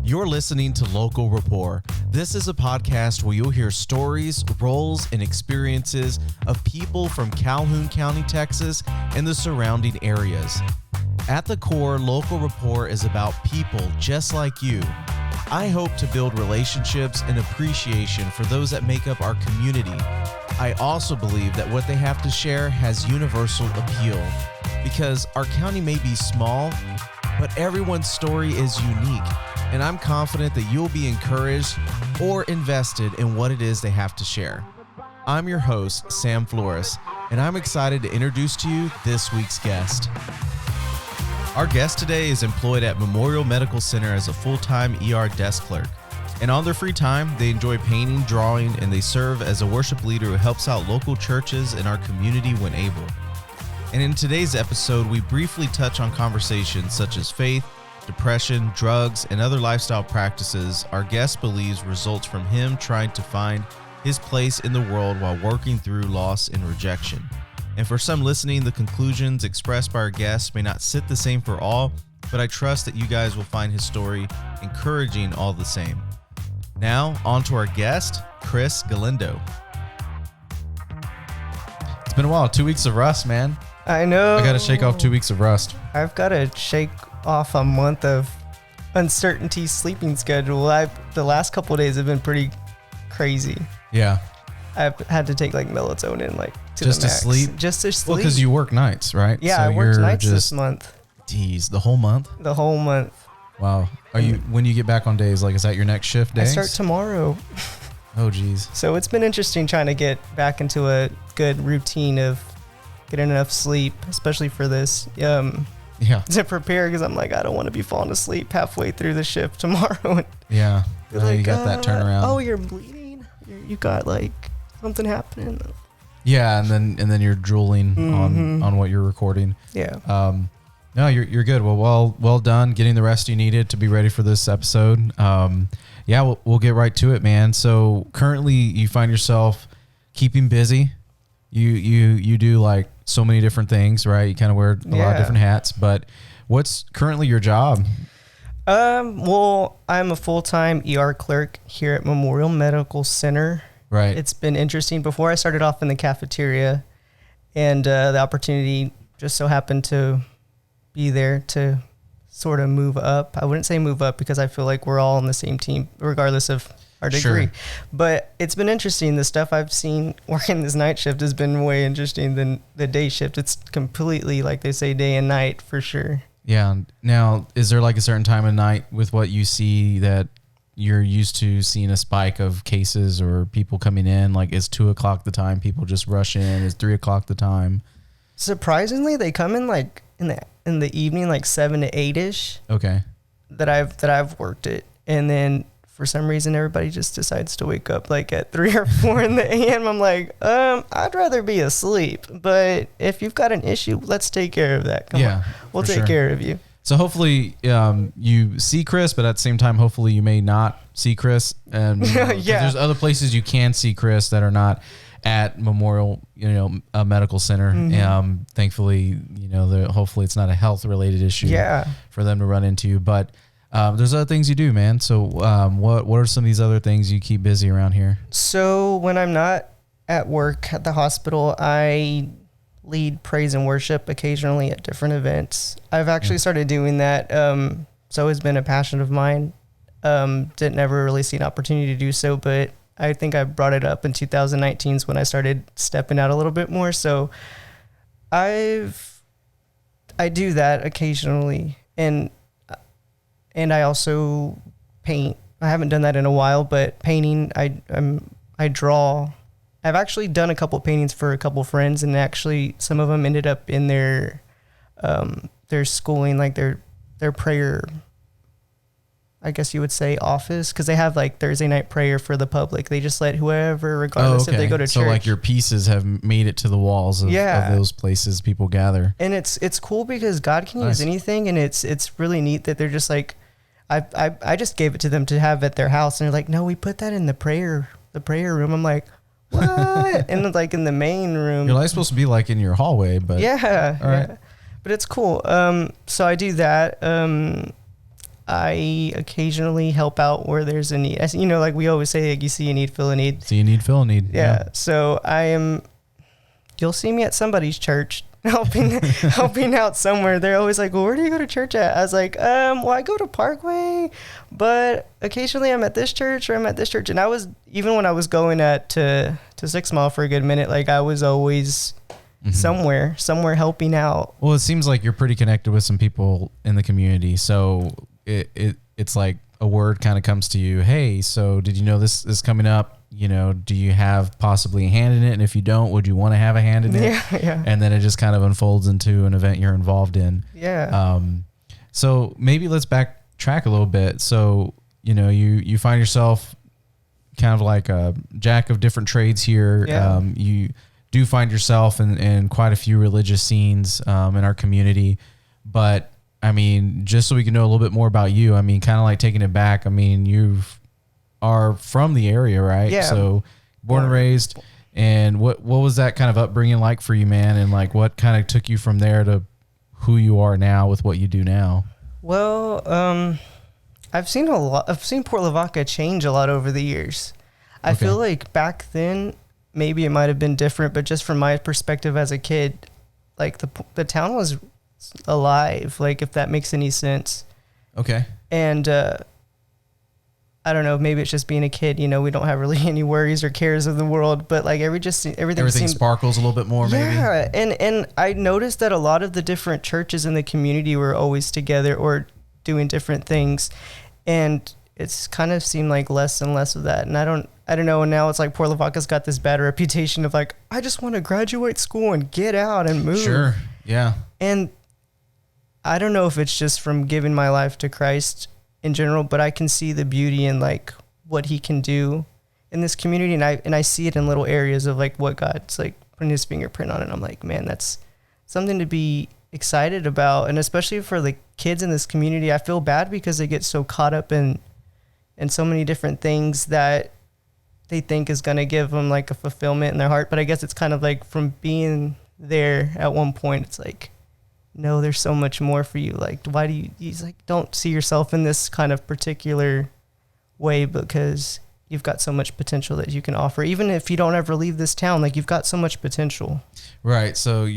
You're listening to Local Rapport. This is a podcast where you'll hear stories, roles, and experiences of people from Calhoun County, Texas, and the surrounding areas. At the core, Local Rapport is about people just like you. I hope to build relationships and appreciation for those that make up our community. I also believe that what they have to share has universal appeal, because our county may be small, but everyone's story is unique, and I'm confident that you'll be encouraged or invested in what it is they have to share. I'm your host, Sam Flores, and I'm excited to introduce to you this week's guest. Our guest today is employed at Memorial Medical Center as a full-time ER desk clerk. And on their free time, they enjoy painting, drawing, and they serve as a worship leader who helps out local churches in our community when able. And in today's episode, we briefly touch on conversations such as faith, depression, drugs, and other lifestyle practices our guest believes results from him trying to find his place in the world while working through loss and rejection. And for some listening, the conclusions expressed by our guests may not sit the same for all, but I trust that you guys will find his story encouraging all the same. Now, on to our guest, Chris Galindo. It's been a while. 2 weeks of rust, man. I know. I got to shake off 2 weeks of rust. I've got to shake off a month of uncertainty sleeping schedule. The last couple of days have been pretty crazy. Yeah. I've had to take like melatonin, like just to to sleep. Just to sleep. Well, because you work nights, right? Yeah, I worked nights this month. Geez, the whole month. The whole month. Wow. Are you when you get back on days? Like, is that your next shift day? I start tomorrow. Oh, geez. So it's been interesting trying to get back into a good routine of getting enough sleep, especially for this. Yeah. To prepare, because I'm like, I don't want to be falling asleep halfway through the shift tomorrow. Yeah. Like, you got that turnaround. Oh, you're bleeding. You got like something happening. Yeah, and then you're drooling on what you're recording. Yeah. No, you're good. Well done getting the rest you needed to be ready for this episode. Yeah, we'll get right to it, man. So currently you find yourself keeping busy. You do like so many different things, right? You kind of wear a lot of different hats, but what's currently your job? Well, I'm a full-time ER clerk here at Memorial Medical Center. Right. It's been interesting. Before I started off in the cafeteria, and the opportunity just so happened to be there to sort of move up. I wouldn't say move up because I feel like we're all on the same team, regardless of our degree. Sure. But it's been interesting. The stuff I've seen working this night shift has been way interesting than the day shift. It's completely, like they say, day and night for sure. Yeah. Now, is there like a certain time of night with what you see that you're used to seeing a spike of cases or people coming in? Like, is 2 o'clock the time people just rush in? Is 3 o'clock the time? Surprisingly, they come in like in the evening, like 7 to 8-ish. Okay. That I've worked it, and then for some reason everybody just decides to wake up like at 3 or 4 in the a.m. I'm like, I'd rather be asleep, but if you've got an issue, let's take care of that. Come on. We'll take care of you. So hopefully you see Chris, but at the same time, hopefully you may not see Chris. And there's other places you can see Chris that are not at Memorial, Medical Center. Thankfully, hopefully it's not a health related issue for them to run into. But there's other things you do, man. So what are some of these other things you keep busy around here? So when I'm not at work at the hospital, I lead praise and worship occasionally at different events. I've actually started doing that. It's always been a passion of mine. Didn't ever really see an opportunity to do so, but I think I brought it up in 2019 when I started stepping out a little bit more. So I do that occasionally, and I also paint. I haven't done that in a while, but painting, I draw. I've actually done a couple of paintings for a couple of friends, and actually some of them ended up in their schooling, like their prayer, I guess you would say, office, because they have like Thursday night prayer for the public. They just let whoever, regardless if they go to church. So like your pieces have made it to the walls of those places people gather. And it's cool because God can use anything, and it's really neat that they're just like, I just gave it to them to have at their house, and they're like, no, we put that in the prayer room. I'm like, what? And like in the main room. You're like supposed to be like in your hallway, but yeah. But it's cool. So I do that. I occasionally help out where there's a need. You know, like we always say, like, you see a need, fill a need. See a need, fill a need. Yeah. So you'll see me at somebody's church helping out somewhere. They're always like, well, where do you go to church at? I was like, well, I go to Parkway, but occasionally I'm at this church or I'm at this church. And even when I was going to 6 Mile for a good minute, like I was always somewhere helping out. Well, it seems like you're pretty connected with some people in the community. So it's like a word kind of comes to you. Hey, so did you know this is coming up? You know, do you have possibly a hand in it? And if you don't, would you want to have a hand in it? Yeah. And then it just kind of unfolds into an event you're involved in. Yeah. So maybe let's backtrack a little bit. So, you know, you find yourself kind of like a jack of different trades here. Yeah. You do find yourself in quite a few religious scenes in our community. But, I mean, just so we can know a little bit more about you, I mean, kind of like taking it back, I mean, you are from the area, right? Yeah. So born and raised. And what was that kind of upbringing like for you, man? And like what kind of took you from there to who you are now with what you do now? Well, I've seen Port Lavaca change a lot over the years. I feel like back then, maybe it might have been different, but just from my perspective as a kid, like the town was alive, like if that makes any sense. Okay. And I don't know, maybe it's just being a kid, you know, we don't have really any worries or cares of the world, but like everything seemed, sparkles a little bit more, maybe. Yeah, and I noticed that a lot of the different churches in the community were always together or doing different things, and it's kind of seemed like less and less of that. And I don't know. And now it's like Port Lavaca's got this bad reputation of like, I just want to graduate school and get out and move. Sure. Yeah. And I don't know if it's just from giving my life to Christ in general, but I can see the beauty in like what he can do in this community. And I see it in little areas of like what God's like putting his fingerprint on it. And I'm like, man, that's something to be excited about. And especially for the kids in this community, I feel bad because they get so caught up in so many different things that they think is going to give them like a fulfillment in their heart. But I guess it's kind of like from being there at one point, it's like, no, there's so much more for you. Like, why do he's like, don't see yourself in this kind of particular way because you've got so much potential that you can offer. Even if you don't ever leave this town, like you've got so much potential. Right. So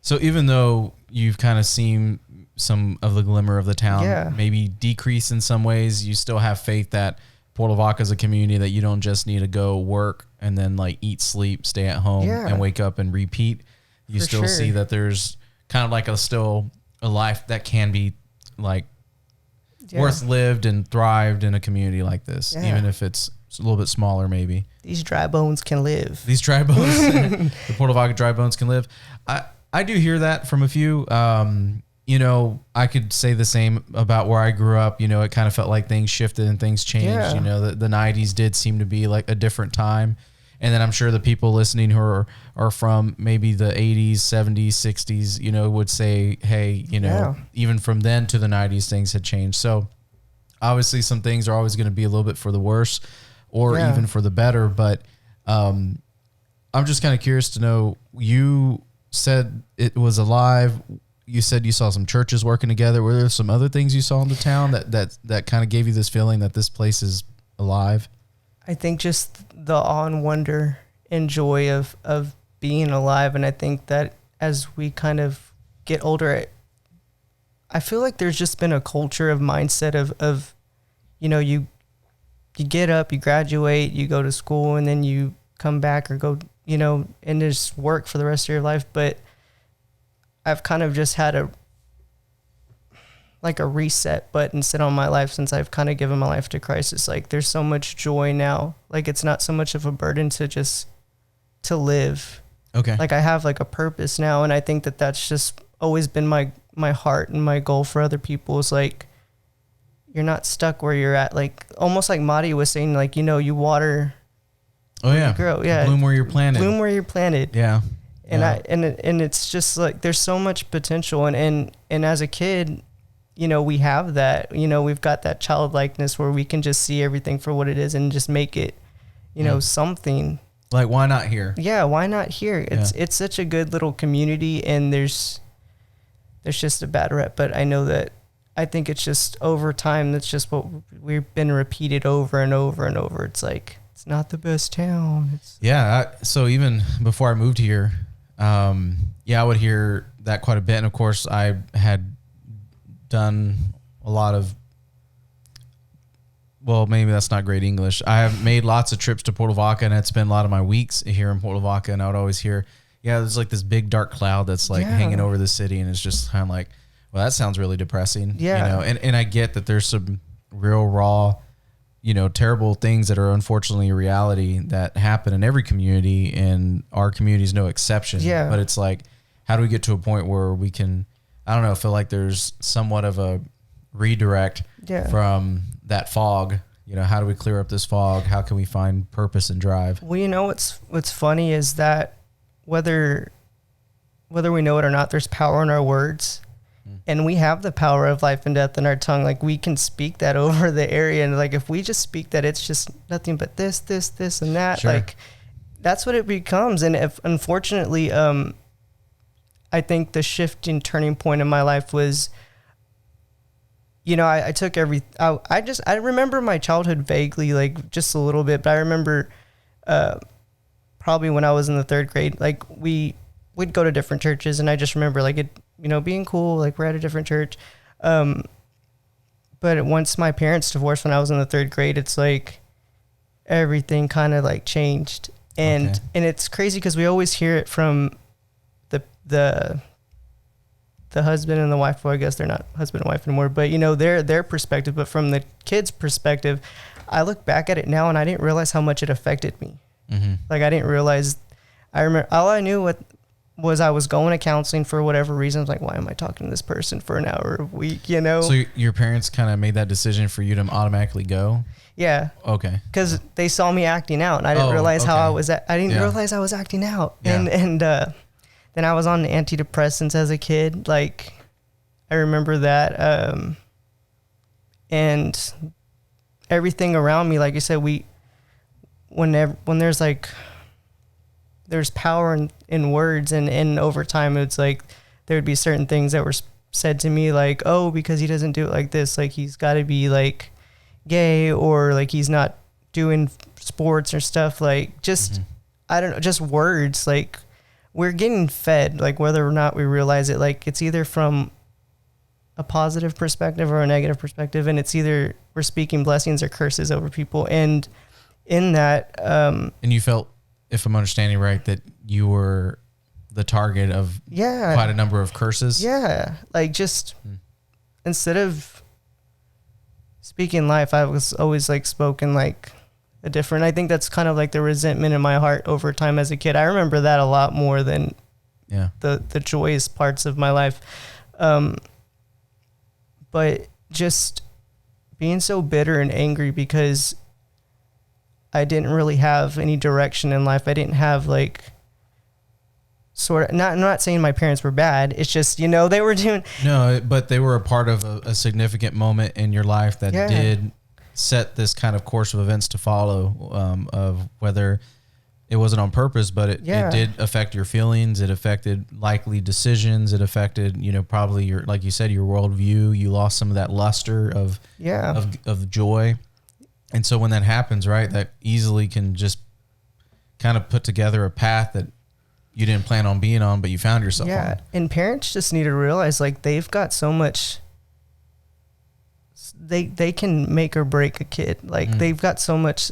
even though you've kind of seen some of the glimmer of the town, maybe decrease in some ways, you still have faith that Port Lavaca is a community that you don't just need to go work and then like eat, sleep, stay at home and wake up and repeat. You still see that there's kind of like still a life that can be like worth lived and thrived in a community like this, even if it's a little bit smaller, maybe. These dry bones can live. These dry bones, the Port Lavaca dry bones can live. I do hear that from a few. You know, I could say the same about where I grew up. You know, it kind of felt like things shifted and things changed. Yeah. You know, the 90s did seem to be like a different time. And then I'm sure the people listening who are from maybe the 80s, 70s, 60s, you know, would say, hey, you know, even from then to the 90s, things had changed. So obviously some things are always going to be a little bit for the worse or even for the better. But I'm just kind of curious to know, you said it was alive. You said you saw some churches working together. Were there some other things you saw in the town that kind of gave you this feeling that this place is alive? I think just the awe and wonder and joy of being alive. And I think that as we kind of get older, I feel like there's just been a culture of mindset of you know, you get up, you graduate, you go to school, and then you come back or go, you know, and just work for the rest of your life. But I've kind of just had a reset button set on my life since I've kind of given my life to Christ. It's like there's so much joy now. Like it's not so much of a burden to live. Okay. Like I have like a purpose now, and I think that that's just always been my heart and my goal for other people is like you're not stuck where you're at. Like almost like Madi was saying, like, you know, you water. Oh yeah. You grow. Yeah. Bloom where you're planted. Bloom where you're planted. Yeah. And and it's just like there's so much potential, and as a kid, you know, we have that, you know, we've got that childlikeness where we can just see everything for what it is and just make it, you know, something. Like, why not here? Yeah, why not here? It's such a good little community, and there's just a bad rep, but I know that I think it's just over time. That's just what we've been repeated over and over and over. It's like, it's not the best town. So even before I moved here, I would hear that quite a bit. And of course I had done a lot of, well, maybe that's not great English. I have made lots of trips to Puerto Vaca, and I'd spend a lot of my weeks here in Puerto Vaca, and I would always hear, there's like this big dark cloud that's like hanging over the city, and it's just kind of like, well, that sounds really depressing. Yeah. And I get that there's some real raw, terrible things that are unfortunately a reality that happen in every community, and our community is no exception. Yeah. But it's like, how do we get to a point where we can, I don't know, feel like there's somewhat of a redirect from that fog? How do we clear up this fog? How can we find purpose and drive? Well, what's funny is that whether we know it or not, there's power in our words, and we have the power of life and death in our tongue. Like, we can speak that over the area, and like, if we just speak that, it's just nothing but this and that. Sure. Like, that's what it becomes. And if, unfortunately, I think the shifting turning point in my life was, I took I remember my childhood vaguely, like just a little bit, but I remember probably when I was in the 3rd grade, like we'd go to different churches, and I just remember like it, being cool, like we're at a different church. But once my parents divorced when I was in the 3rd grade, it's like everything kind of like changed. And it's crazy because we always hear it from the husband and the wife. Well, I guess they're not husband and wife anymore, but their perspective. But from the kid's perspective, I look back at it now and I didn't realize how much it affected me. Mm-hmm. Like, I didn't realize. I remember all I knew was I was going to counseling for whatever reason. I was like, why am I talking to this person for an hour a week? So your parents kind of made that decision for you to automatically go? Yeah. Okay. Because they saw me acting out, and I didn't realize how I was. I didn't realize I was acting out, and then I was on antidepressants as a kid. Like, I remember that, and everything around me, like you said, when there's like, there's power in words, and over time, it's like there would be certain things that were said to me, like, oh, because he doesn't do it like this, like he's got to be like gay, or like he's not doing sports or stuff, like just I don't know, just words. Like, we're getting fed, like whether or not we realize it, like it's either from a positive perspective or a negative perspective, and it's either we're speaking blessings or curses over people. And in that, and you felt, if I'm understanding right, that you were the target of quite a number of curses. Yeah, like just instead of speaking life, I was always like spoken like a different. I think that's kind of like the resentment in my heart over time as a kid. I remember that a lot more than the joyous parts of my life. But just being so bitter and angry because I didn't really have any direction in life. I didn't have like I'm not saying my parents were bad. It's just, they were doing. No, but they were a part of a significant moment in your life that did set this kind of course of events to follow, of whether it wasn't on purpose, but it did affect your feelings. It affected likely decisions. It affected, probably your, like you said, your worldview. You lost some of that luster of joy. And so when that happens, right, that easily can just kind of put together a path that you didn't plan on being on, but you found yourself on. Yeah, and parents just need to realize, like, they've got so much. They can make or break a kid. Like, they've got so much.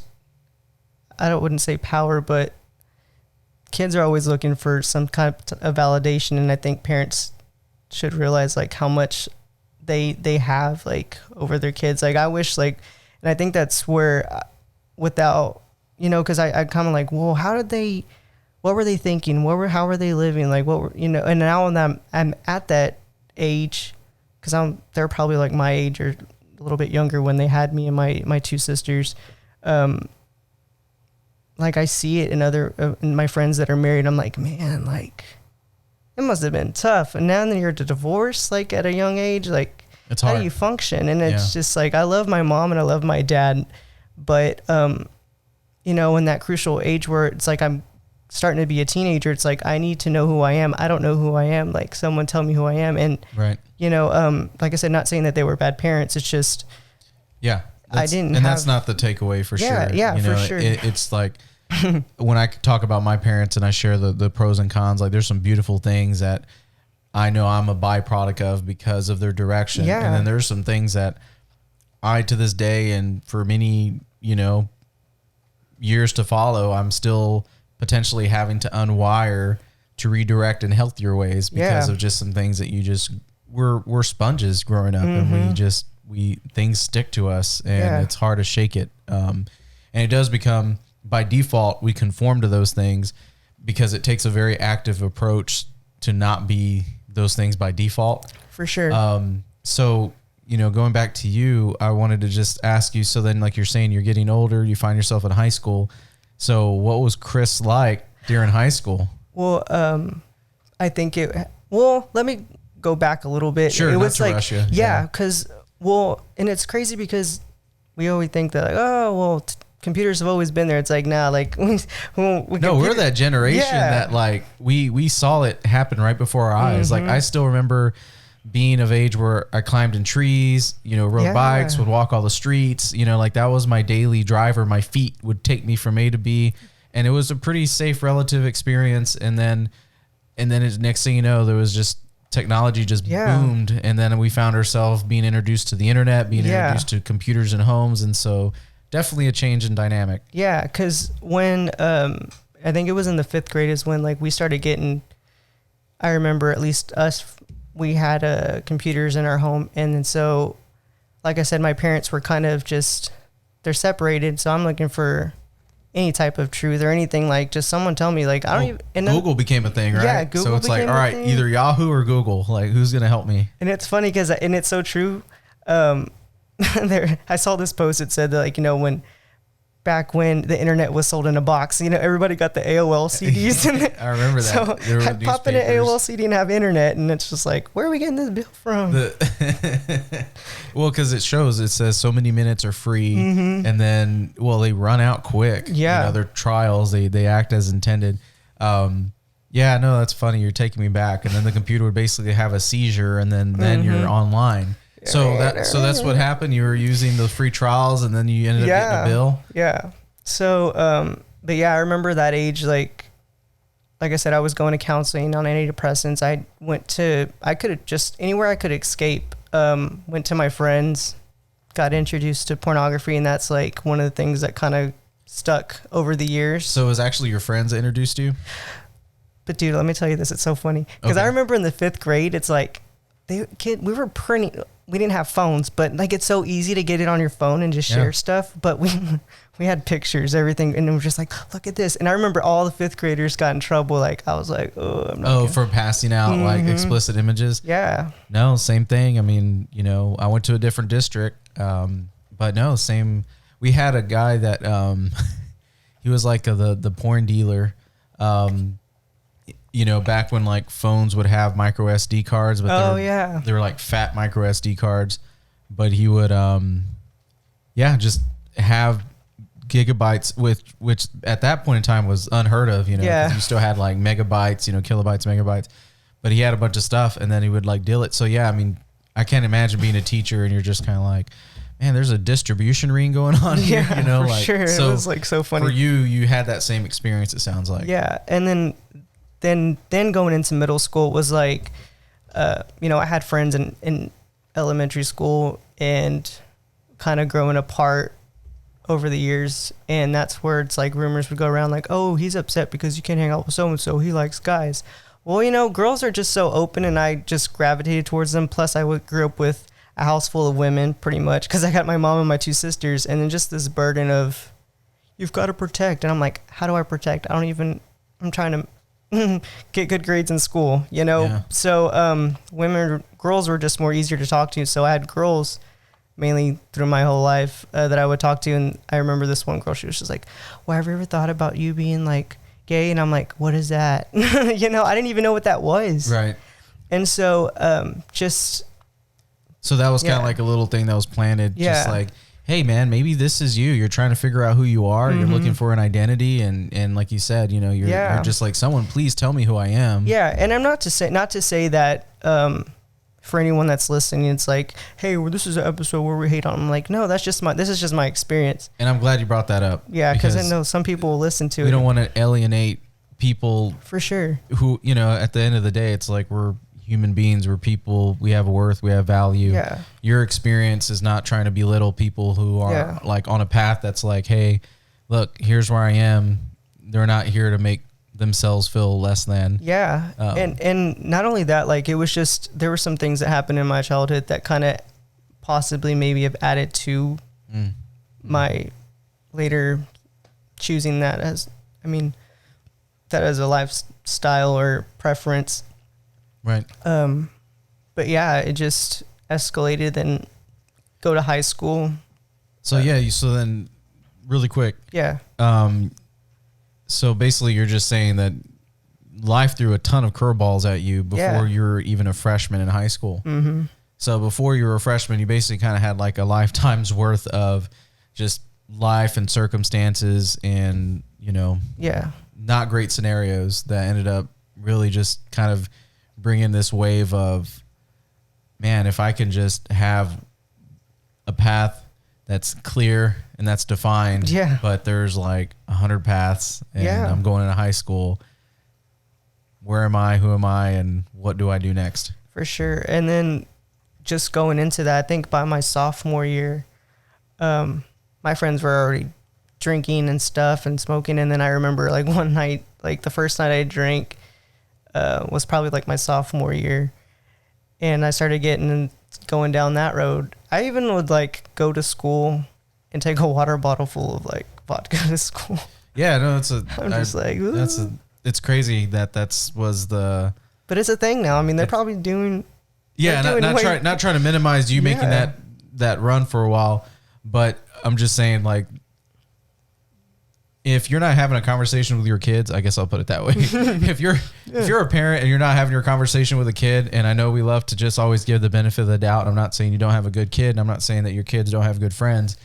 I wouldn't say power, but kids are always looking for some kind of validation, and I think parents should realize like how much they have like over their kids. Like, I wish, like, and I think that's where, without, because I kind of like, well, what were they thinking? How were they living? Like, and now I'm at that age, because they're probably like my age or a little bit younger when they had me and my two sisters. Like, I see it in my friends that are married. I'm like, man, like, it must have been tough. And now that you're to divorce, like, at a young age, like, it's how hard. do you function? And it's just like, I love my mom and I love my dad, but in that crucial age where it's like I'm starting to be a teenager, it's like, I need to know who I am. I don't know who I am. Like, someone tell me who I am. And, right. you know, like I said, not saying that they were bad parents. It's just, that's not the takeaway for sure. Yeah, you know, for sure. It's like when I talk about my parents and I share the pros and cons, like there's some beautiful things that I know I'm a byproduct of because of their direction. Yeah. And then there's some things that I, to this day, and for many, you know, years to follow, I'm still potentially having to unwire to redirect in healthier ways because of just some things that you just, we're sponges growing up, and things stick to us, and it's hard to shake it. And it does become, by default, we conform to those things because it takes a very active approach to not be those things by default. For sure. So, you know, going back to you, I wanted to just ask you, so then, like you're saying, you're getting older, you find yourself in high school. So what was Chris like during high school? Well, I think let me go back a little bit. Sure, it not was to like, rush you. because, and it's crazy because we always think that, like, computers have always been there. It's like, nah, like, we're that generation that, like, we saw it happen right before our eyes. Like, I still remember being of age where I climbed in trees, you know, rode bikes, would walk all the streets, you know, like that was my daily driver. My feet would take me from A to B, and it was a pretty safe relative experience. And then next thing you know, there was just technology just boomed. And then we found ourselves being introduced to the internet, being introduced to computers in homes. And so definitely a change in dynamic. Yeah. Cause when, I think it was in the 5th grade is when, like, we started getting, I remember at least us, we had computers in our home. And then so, like I said, my parents were kind of just, they're separated. So I'm looking for any type of truth or anything, like, just someone tell me, like, I don't even. And Google became a thing, right? Yeah, Google. So it's like, all right, either Yahoo or Google. Like, who's going to help me? And it's funny because, and it's so true. I saw this post. It said that, like, you know, back when the internet was sold in a box, you know, everybody got the AOL CDs. I remember that. So I'd pop in an AOL CD and have internet, and it's just like, where are we getting this bill from? Well, because it says so many minutes are free, and then, they run out quick. Yeah. You know, they're trials. They act as intended. Yeah, no, that's funny. You're taking me back. And then the computer would basically have a seizure, and then you're online. So that's what happened. You were using the free trials, and then you ended up getting a bill. Yeah. So, but yeah, I remember that age. Like I said, I was going to counseling on antidepressants. I could have just anywhere I could escape. Went to my friends, got introduced to pornography, and that's like one of the things that kind of stuck over the years. So it was actually your friends that introduced you? But dude, let me tell you this. It's so funny because I remember in the 5th grade, it's like we were printing. We didn't have phones, but like it's so easy to get it on your phone and just share stuff. But we had pictures, everything, and it was just like, look at this. And I remember all the 5th graders got in trouble. Like I was like, I'm not. For passing out like explicit images. Yeah. No, same thing. I mean, you know, I went to a different district, but no, same. We had a guy that he was like the porn dealer. You know, back when like phones would have micro SD cards, but they were like fat micro SD cards. But he would, just have gigabytes, which at that point in time was unheard of. You know, 'cause you still had like megabytes, you know, kilobytes, megabytes. But he had a bunch of stuff, and then he would like deal it. So yeah, I mean, I can't imagine being a teacher and you're just kind of like, man, there's a distribution ring going on here. You know, for like sure. So it was like so funny. For you had that same experience. It sounds like. Yeah, and then going into middle school was like, you know, I had friends in elementary school and kind of growing apart over the years. And that's where it's like rumors would go around like, oh, he's upset because you can't hang out with so-and-so. He likes guys. Well, you know, girls are just so open, and I just gravitated towards them. Plus I grew up with a house full of women pretty much because I got my mom and my 2 sisters, and then just this burden of you've got to protect. And I'm like, how do I protect? I'm trying to get good grades in school, you know? Yeah. So girls were just more easier to talk to. So I had girls mainly through my whole life that I would talk to. And I remember this one girl, she was just like, well, have you ever thought about you being like gay? And I'm like, what is that? You know, I didn't even know what that was. Right. And so so that was kind of like a little thing that was planted. Just like, hey man, maybe this is you. You're trying to figure out who you are. You're looking for an identity. And like you said, you know, you're just like, someone please tell me who I am. Yeah. And I'm not to say that, for anyone that's listening, it's like, hey, well, this is an episode where we hate on. I'm like, no, this is just my experience. And I'm glad you brought that up. Yeah. Cause I know some people will listen to it. We don't want to alienate people for sure, who, you know, at the end of the day, it's like, we're human beings, we're people, we have a worth, we have value. Yeah. Your experience is not trying to belittle people who are like on a path that's like, hey, look, here's where I am. They're not here to make themselves feel less than. Yeah. And not only that, like, it was just, there were some things that happened in my childhood that kind of possibly maybe have added to my later choosing that as a lifestyle or preference. Right. But yeah, it just escalated, then go to high school. So so then really quick. Yeah. So basically you're just saying that life threw a ton of curveballs at you before you were even a freshman in high school. Mm-hmm. So before you were a freshman, you basically kind of had like a lifetime's worth of just life and circumstances and, you know, not great scenarios that ended up really just kind of bringing this wave of, man, if I can just have a path that's clear and that's defined, but there's like 100 paths and I'm going into high school. Where am I? Who am I? And what do I do next? For sure. And then just going into that, I think by my sophomore year, my friends were already drinking and stuff and smoking. And then I remember like one night, like the first night I drank, was probably like my sophomore year, and I started going down that road. I even would like go to school and take a water bottle full of like vodka to school. Yeah, no, it's crazy that but it's a thing now. I mean, they're probably doing. Yeah, not trying to minimize you making that run for a while, but I'm just saying, like, if you're not having a conversation with your kids, I guess I'll put it that way. If you're a parent and you're not having your conversation with a kid, and I know we love to just always give the benefit of the doubt. I'm not saying you don't have a good kid, and I'm not saying that your kids don't have good friends.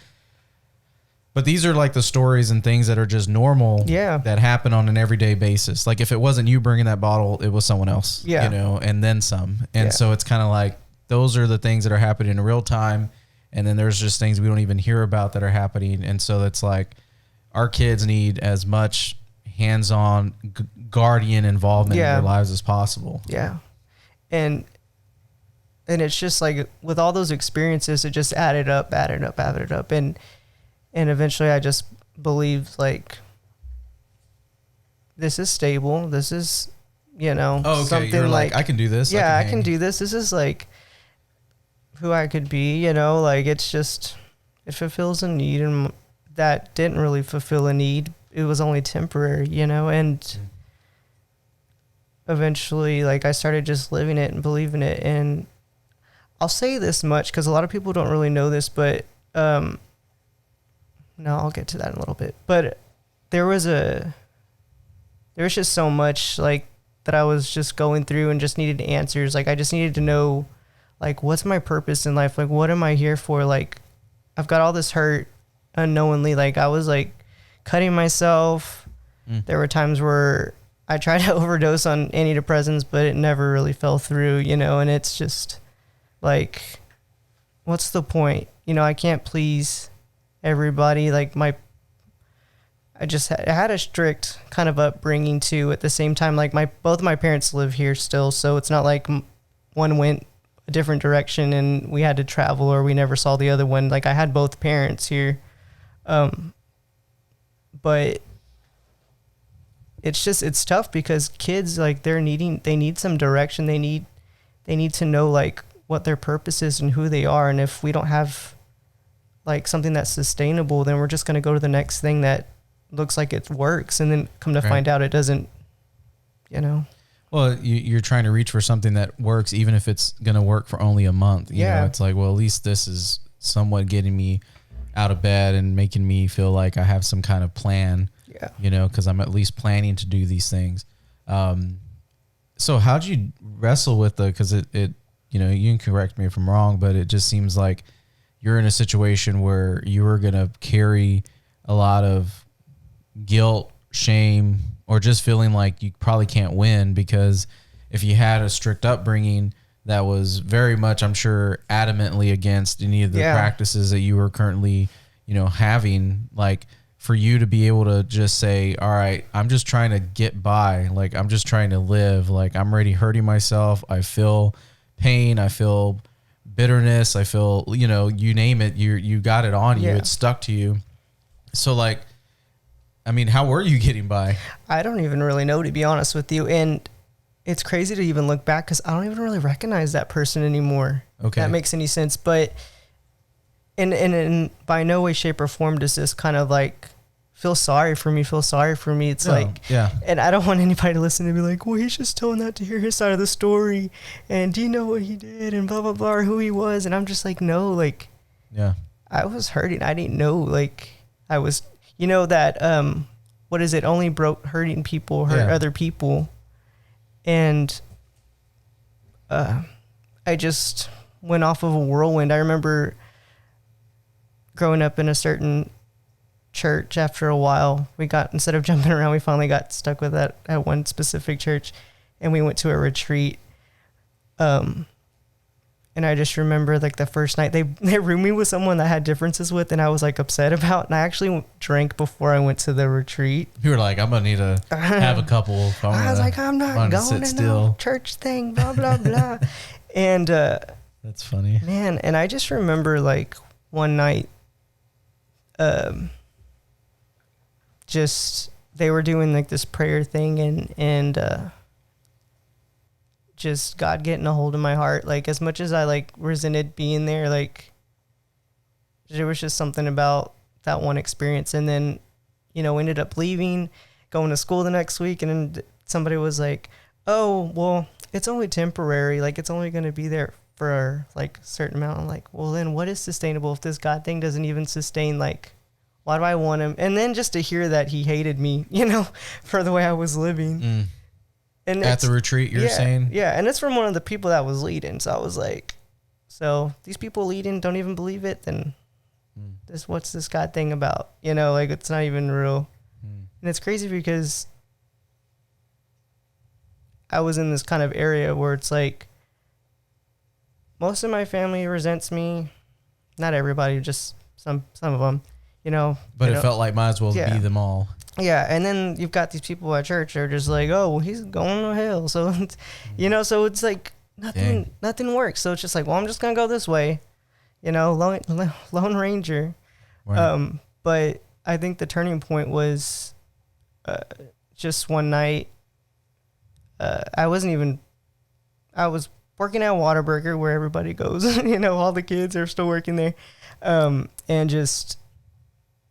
But these are like the stories and things that are just normal that happen on an everyday basis. Like if it wasn't you bringing that bottle, it was someone else, you know, and then some. And so it's kind of like, those are the things that are happening in real time. And then there's just things we don't even hear about that are happening. And so it's like, our kids need as much hands-on guardian involvement in their lives as possible. Yeah. And it's just like, with all those experiences, it just added up. And eventually I just believed, like, this is stable. This is, you know, something you're like, I can do this. Yeah, I can do this. This is like who I could be, you know, like, it's just, it fulfills a need, and that didn't really fulfill a need. It was only temporary, you know, and eventually, like, I started just living it and believing it. And I'll say this much, because a lot of people don't really know this, but no, I'll get to that in a little bit. But there was just so much, like, that I was just going through and just needed answers. Like, I just needed to know, like, what's my purpose in life? Like, what am I here for? Like, I've got all this hurt unknowingly. Like, I was like cutting myself. There were times where I tried to overdose on antidepressants, but it never really fell through, you know. And it's just like, what's the point? You know, I can't please everybody. Like, I had a strict kind of upbringing too. At the same time, like, both my parents live here still, so it's not like one went a different direction and we had to travel, or we never saw the other one. Like, I had both parents here. But it's tough, because kids, like, they need some direction. They need to know, like, what their purpose is and who they are. And if we don't have, like, something that's sustainable, then we're just going to go to the next thing that looks like it works, and then come to find out it doesn't, you know. Well, you're trying to reach for something that works, even if it's going to work for only a month. You know, it's like, well, at least this is somewhat getting me out of bed and making me feel like I have some kind of plan, you know, because I'm at least planning to do these things. So how'd you wrestle with because it, you know, you can correct me if I'm wrong, but it just seems like you're in a situation where you were going to carry a lot of guilt, shame, or just feeling like you probably can't win, because if you had a strict upbringing that was very much, I'm sure, adamantly against any of the practices that you were currently, having, like, for you to be able to just say, all right, I'm just trying to get by. Like, I'm just trying to live. Like, I'm already hurting myself. I feel pain. I feel bitterness. I feel, you name it. You got it on you. It stuck to you. So, like, I mean, how were you getting by? I don't even really know, to be honest with you. And it's crazy to even look back because I don't even really recognize that person anymore. Okay. If that makes any sense. But in by no way, shape, or form does this kind of like feel sorry for me. It's and I don't want anybody to listen to be like, well, he's just telling that to hear his side of the story. And do you know what he did and blah, blah, blah, or who he was? And I'm just like, no, like, I was hurting. I didn't know, like, I was, that, what is it? Only hurting people hurt other people. And I just went off of a whirlwind. I remember growing up in a certain church. After a while, instead of jumping around, we finally got stuck with that at one specific church, and we went to a retreat. And I just remember, like, the first night they roomed me with someone that I had differences with, and I was like upset about. And I actually drank before I went to the retreat. You were like, I'm gonna need to have a couple. I was like, I'm not going to no church thing, blah blah blah. And that's funny, man. And I just remember, like, one night, just they were doing like this prayer thing, and just God getting a hold of my heart. Like, as much as I like resented being there, like, there was just something about that one experience. And then, ended up leaving, going to school the next week, and then somebody was like, oh, well, it's only temporary. Like, it's only going to be there for like a certain amount. I'm like, well, then what is sustainable if this God thing doesn't even sustain? Like, why do I want him? And then just to hear that he hated me, for the way I was living. And at the retreat, you're saying? Yeah, and it's from one of the people that was leading. So I was like, so these people leading don't even believe it, then what's this God thing about? Like, it's not even real. And it's crazy because I was in this kind of area where it's like, most of my family resents me. Not everybody, just some of them, But it felt like might as well be them all. Yeah, and then you've got these people at church. They're just like, oh, well, he's going to hell. So, so it's like nothing works. So it's just like, well, I'm just going to go this way, Lone Ranger. Right. But I think the turning point was just one night. I was working at Whataburger, where everybody goes, all the kids are still working there. And just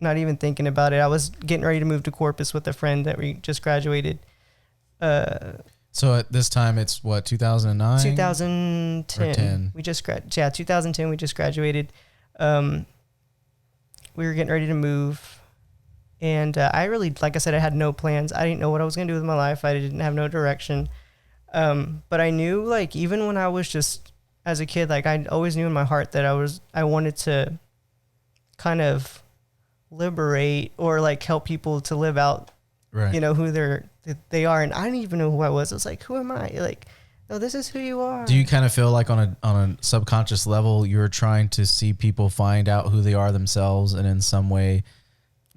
not even thinking about it. I was getting ready to move to Corpus with a friend that we just graduated. So at this time, it's what, 2009? 2010. We just 2010. We just graduated. We were getting ready to move, and I really, like I said, I had no plans. I didn't know what I was gonna do with my life. I didn't have no direction. But I knew, like, even when I was just as a kid, like, I always knew in my heart that I wanted to kind of liberate or like help people to live out, right, who they are. And I didn't even know who I was. I was like, who am I? Like, no, this is who you are. Do you kind of feel like on a subconscious level, you're trying to see people find out who they are themselves, and in some way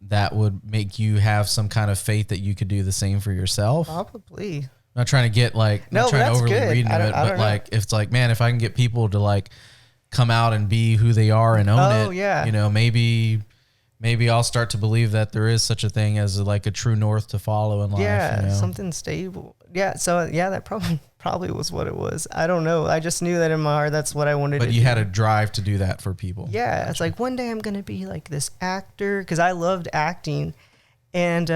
that would make you have some kind of faith that you could do the same for yourself? Probably. I'm not trying to get like, not trying to overly read into it, but like, if it's like, man, if I can get people to like come out and be who they are and own it, yeah. Maybe I'll start to believe that there is such a thing as like a true north to follow in life. Yeah, something stable. Yeah, so yeah, that probably was what it was. I don't know. I just knew that in my heart that's what I wanted to do. But you had a drive to do that for people. Yeah, gotcha. It's like, one day I'm going to be like this actor, because I loved acting. And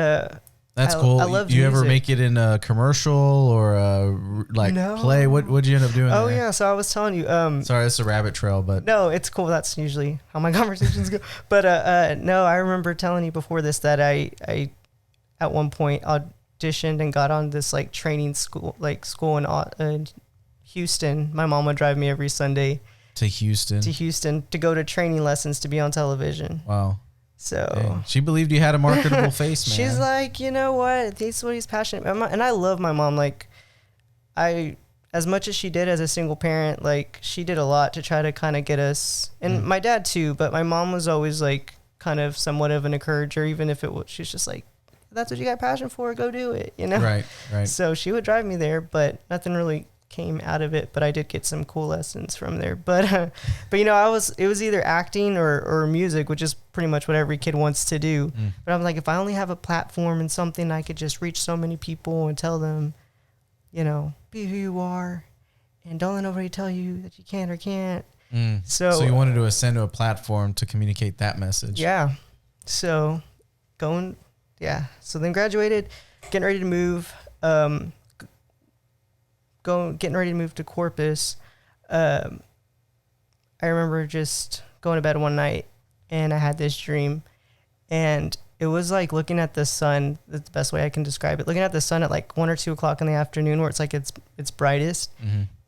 that's cool. I loved you music. Ever make it in a commercial or a play? What'd you end up doing? Oh, yeah. So I was telling you. Sorry, it's a rabbit trail, but no, it's cool. That's usually how my conversations go. But no, I remember telling you before this that I at one point auditioned and got on this like training school in Houston. My mom would drive me every Sunday to Houston. To go to training lessons to be on television. Wow. So dang. She believed you had a marketable face, man. She's like, you know what? This is what he's passionate about. And I love my mom. Like, as much as she did as a single parent, like, she did a lot to try to kind of get us, and my dad too, but my mom was always like kind of somewhat of an encourager, even if it was, she's just like, that's what you got passion for, go do it, you know? Right. So she would drive me there, but nothing really came out of it, but I did get some cool lessons from there. But you know, it was either acting or music, which is pretty much what every kid wants to do. But I'm like, if I only have a platform and something, I could just reach so many people and tell them, you know, be who you are and don't let nobody tell you that you can or can't. So you wanted to ascend to a platform to communicate that message. Yeah. So then graduated, getting ready to move, getting ready to move to Corpus. I remember just going to bed one night and I had this dream, and it was like looking at the sun. That's the best way I can describe it. Looking at the sun at like 1 or 2 o'clock in the afternoon, where it's like it's brightest.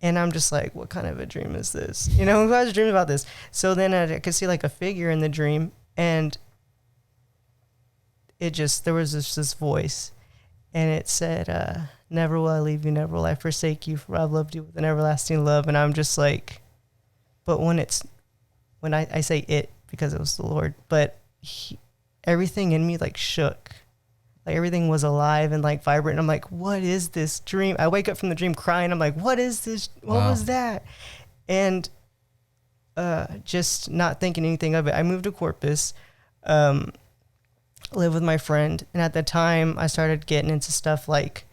And I'm just like, what kind of a dream is this? You know, who has a dream about this? So then I could see like a figure in the dream, and there was this voice, and it said, never will I leave you, never will I forsake you, for I've loved you with an everlasting love. And I'm just like, but when I say it because it was the Lord, but everything in me like shook, like everything was alive and like vibrant. And I'm like, what is this dream? I wake up from the dream crying. I'm like, what is this? What was that? And just not thinking anything of it. I moved to Corpus, live with my friend. And at the time I started getting into stuff like,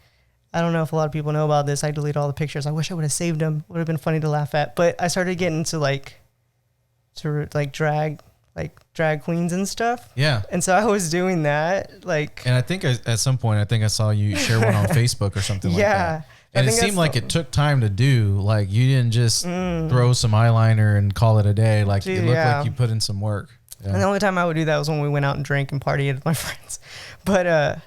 I don't know if a lot of people know about this. I delete all the pictures. I wish I would have saved them. Would have been funny to laugh at. But I started getting into drag queens and stuff. Yeah. And so I was doing that. And I think at some point, I saw you share one on Facebook or something like that. Yeah. And it seemed like it took time to do. Like, you didn't just throw some eyeliner and call it a day. Like, it looked like you put in some work. Yeah. And the only time I would do that was when we went out and drank and partied with my friends. But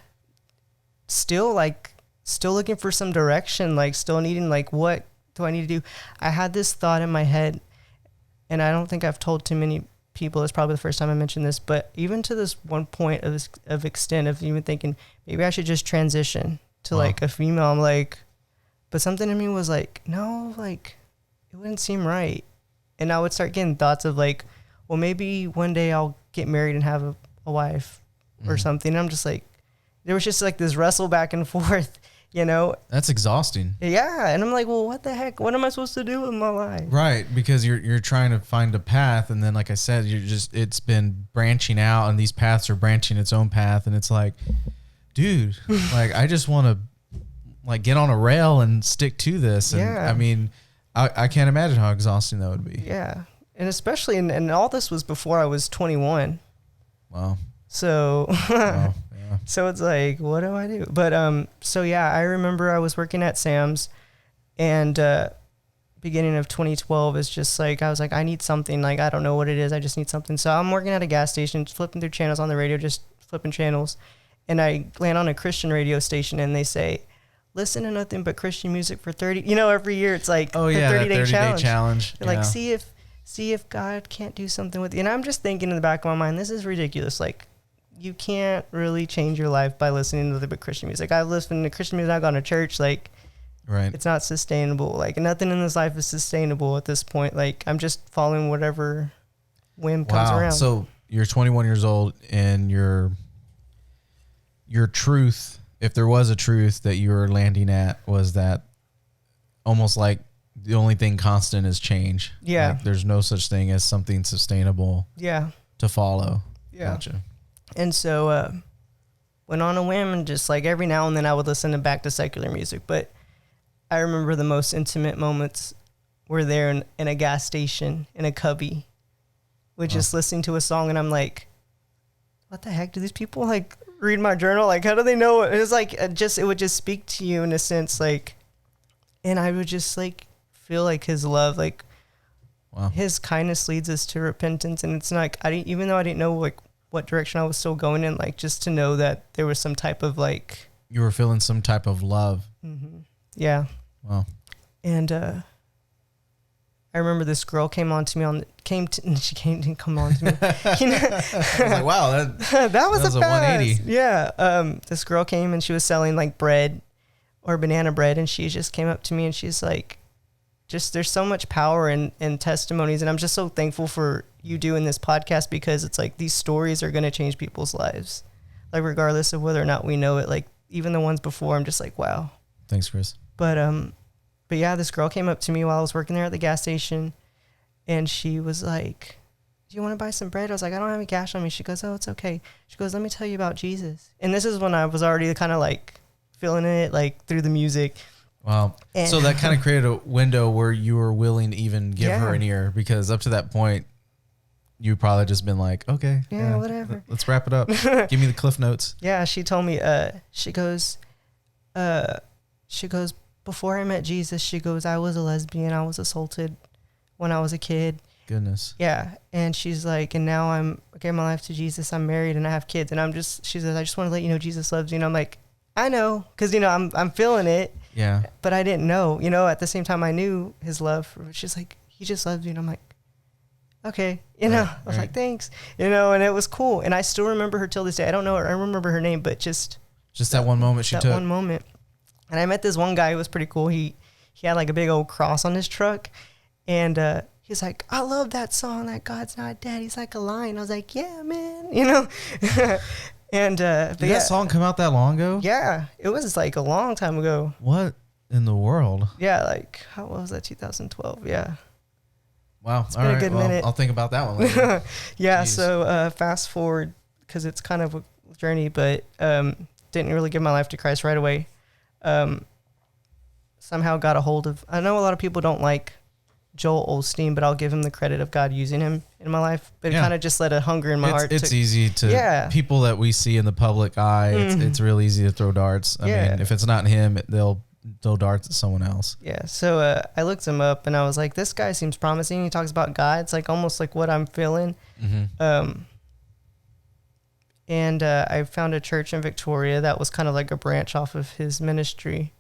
still looking for some direction, like still needing, like, what do I need to do? I had this thought in my head, and I don't think I've told too many people. It's probably the first time I mentioned this, but even to this one point of extent of even thinking maybe I should just transition to like a female. I'm like, but something in me was like, no, like it wouldn't seem right. And I would start getting thoughts of like, well, maybe one day I'll get married and have a wife or something. And I'm just like, there was just like this wrestle back and forth. You know, that's exhausting. Yeah. And I'm like, well, what the heck? What am I supposed to do with my life? Right. Because you're trying to find a path. And then, like I said, it's been branching out, and these paths are branching its own path. And it's like, dude, like, I just want to like get on a rail and stick to this. And I mean, I can't imagine how exhausting that would be. Yeah. And especially, and all this was before I was 21. Wow. So, so it's like, what do I do? But, so yeah, I remember I was working at Sam's, and, beginning of 2012 is just like, I was like, I need something. Like, I don't know what it is. I just need something. So I'm working at a gas station, flipping through channels on the radio, just flipping channels. And I land on a Christian radio station, and they say, listen to nothing but Christian music for 30, every year it's like, oh yeah, 30-day challenge. They're like, see if God can't do something with you. And I'm just thinking in the back of my mind, this is ridiculous. Like, you can't really change your life by listening to nothing but Christian music. I've listened to Christian music. I've gone to church. Like, right. It's not sustainable. Like, nothing in this life is sustainable at this point. Like, I'm just following whatever whim comes around. So you're 21 years old, and your truth, if there was a truth that you were landing at, was that almost like the only thing constant is change. Yeah. Like, there's no such thing as something sustainable. Yeah. To follow. Yeah. Gotcha. And so went on a whim, and just like every now and then I would listen back to secular music. But I remember the most intimate moments were there in a gas station, in a cubby, with just listening to a song. And I'm like, what the heck? Do these people like read my journal? Like, how do they know it? It was like, it would just speak to you in a sense. Like, and I would just like feel like his love, like his kindness leads us to repentance. And it's not, even though I didn't know like what direction I was still going in, like, just to know that there was some type of like, you were feeling some type of love. Mm-hmm. Yeah. Wow. And I remember this girl came on to me she didn't come on to me. I was like, wow, that was a 180. Yeah. This girl came and she was selling like bread or banana bread. And she just came up to me and she's like, there's so much power in testimonies. And I'm just so thankful for you doing this podcast, because it's like these stories are going to change people's lives. Like regardless of whether or not we know it, like even the ones before, I'm just like, wow. Thanks, Chris. But yeah, this girl came up to me while I was working there at the gas station, and she was like, do you want to buy some bread? I was like, I don't have any cash on me. She goes, oh, it's okay. She goes, let me tell you about Jesus. And this is when I was already kind of like feeling it, like through the music. Wow. And so that kind of created a window where you were willing to even give her an ear, because up to that point, you probably just been like, okay, yeah, whatever. Let's wrap it up. Give me the cliff notes. Yeah, she told me, she goes, before I met Jesus, she goes, I was a lesbian. I was assaulted when I was a kid. Goodness. Yeah. And she's like, and now I gave my life to Jesus. I'm married and I have kids. And she says, I just want to let you know Jesus loves you. And I'm like, I know. Cause I'm feeling it. Yeah. But I didn't know, at the same time I knew his love. She's like, he just loves you. And I'm like, okay. I was like, thanks, and it was cool. And I still remember her till this day. I don't know her. I remember her name, but just that one moment she took. That one moment. And I met this one guy who was pretty cool. He had like a big old cross on his truck. And he's like, I love that song, that God's Not Dead. He's like a lion. I was like, yeah, man, And did that song come out that long ago? Yeah, it was like a long time ago. What in the world? Yeah, like what was that? 2012. Yeah. Wow. It's been a good minute. I'll think about that one later. Yeah. Jeez. So fast forward, because it's kind of a journey, but didn't really give my life to Christ right away. Somehow got a hold of. I know a lot of people don't like Joel Osteen, but I'll give him the credit of God using him in my life. But it kind of just let a hunger in my heart. It's easy to people that we see in the public eye. It's real easy to throw darts. I mean, if it's not him, they'll throw darts at someone else. Yeah. So I looked him up and I was like, this guy seems promising. He talks about God. It's like almost like what I'm feeling. Mm-hmm. And I found a church in Victoria that was kind of like a branch off of his ministry.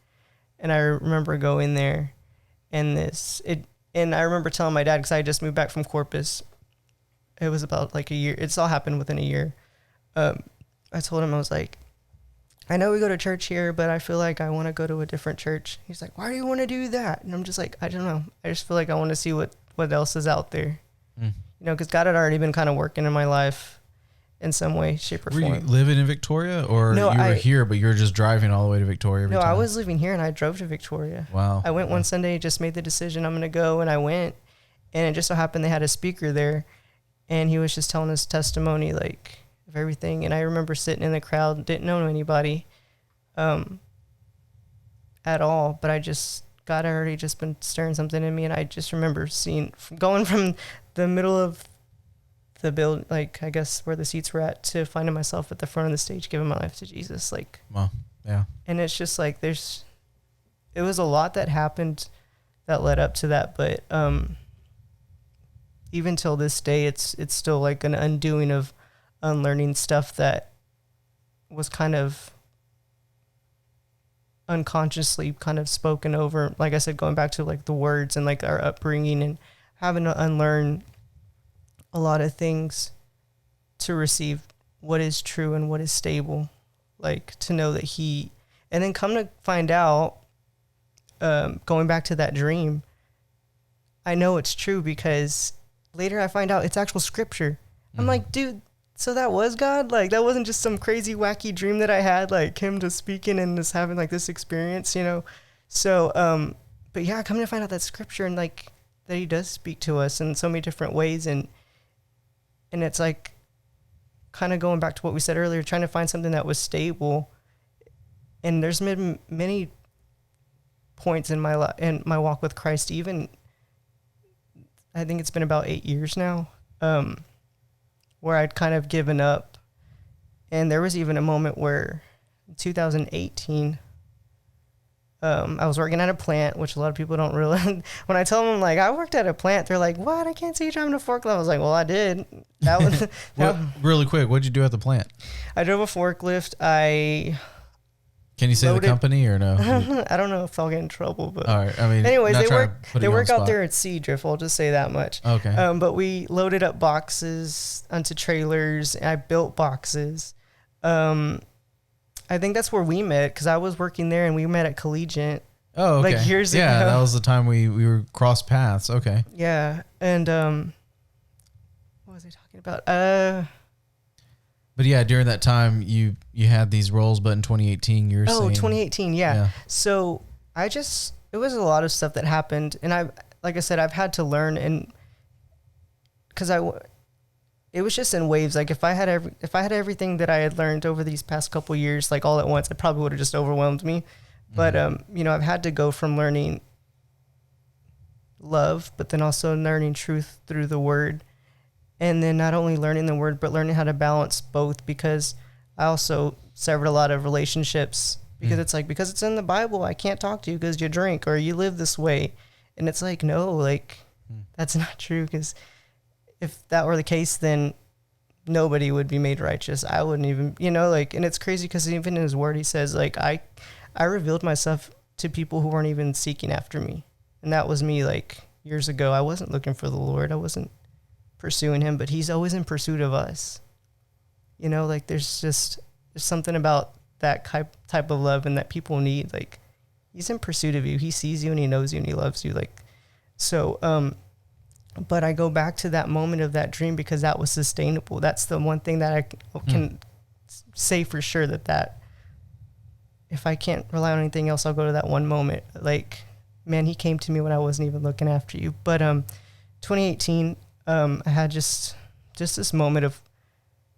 And I remember going there, and I remember telling my dad, because I just moved back from Corpus. It was about like a year. It's all happened within a year. I told him, I was like, I know we go to church here, but I feel like I want to go to a different church. He's like, why do you want to do that? And I'm just like, I don't know. I just feel like I want to see what else is out there. Because God had already been kind of working in my life in some way, shape, or form. Were you living in Victoria, or you were here, but you were just driving all the way to Victoria every time? No, I was living here, and I drove to Victoria. Wow. I went one Sunday, just made the decision I'm going to go, and I went. And it just so happened they had a speaker there, and he was just telling his testimony, like, of everything. And I remember sitting in the crowd, didn't know anybody at all, but God had already just been stirring something in me, and I just remember going from the middle of the build, like I guess where the seats were at, to finding myself at the front of the stage, giving my life to Jesus. Like, wow, yeah. And it's just like it was a lot that happened that led up to that, but even till this day, it's still like an undoing of unlearning stuff that was kind of unconsciously kind of spoken over. Like I said, going back to like the words and like our upbringing, and having to unlearn a lot of things to receive what is true and what is stable, like to know that and then come to find out, going back to that dream, I know it's true because later I find out it's actual scripture. I'm like, dude, so that was God? Like, that wasn't just some crazy wacky dream that I had, like him just speaking and just having like this experience, So, but yeah, come to find out that scripture, and like that he does speak to us in so many different ways. And it's like kind of going back to what we said earlier, trying to find something that was stable. And there's been many points in my walk with Christ, even I think it's been about 8 years now, where I'd kind of given up. And there was even a moment where in 2018, I was working at a plant, which a lot of people don't realize. When I tell them, like, I worked at a plant, they're like, what? I can't see you driving a forklift. I was like, well, I did. That was really quick, what'd you do at the plant? I drove a forklift. Can you say loaded, the company or no? I don't know if I'll get in trouble, but all right. I mean, anyways, they work out there at Seadrift. I'll just say that much. Okay. But we loaded up boxes onto trailers. And I built boxes. I think that's where we met because I was working there and we met at Collegiate. Oh, okay. Like years ago. Yeah, that was the time we were crossed paths. Okay. Yeah, and what was I talking about? But yeah, during that time you had these roles, but in 2018 you're saying 2018, yeah. So it was a lot of stuff that happened, and like I said, I've had to learn, and because it was just in waves. Like if I had everything that I had learned over these past couple years, like all at once, it probably would have just overwhelmed me. But I've had to go from learning love, but then also learning truth through the word. And then not only learning the word, but learning how to balance both, because I also severed a lot of relationships because it's like, because it's in the Bible, I can't talk to you because you drink or you live this way. And it's like, no, like that's not true. Because if that were the case, then nobody would be made righteous. I wouldn't even, and it's crazy because even in his word, he says like, I revealed myself to people who weren't even seeking after me. And that was me like years ago. I wasn't looking for the Lord. I wasn't pursuing him, but he's always in pursuit of us. Like there's something about that type of love and that people need. Like he's in pursuit of you. He sees you and he knows you and he loves you. Like, so, but I go back to that moment of that dream because that was sustainable. That's the one thing that I can say for sure that if I can't rely on anything else, I'll go to that one moment. Like, man, he came to me when I wasn't even looking after you. But 2018, I had just this moment of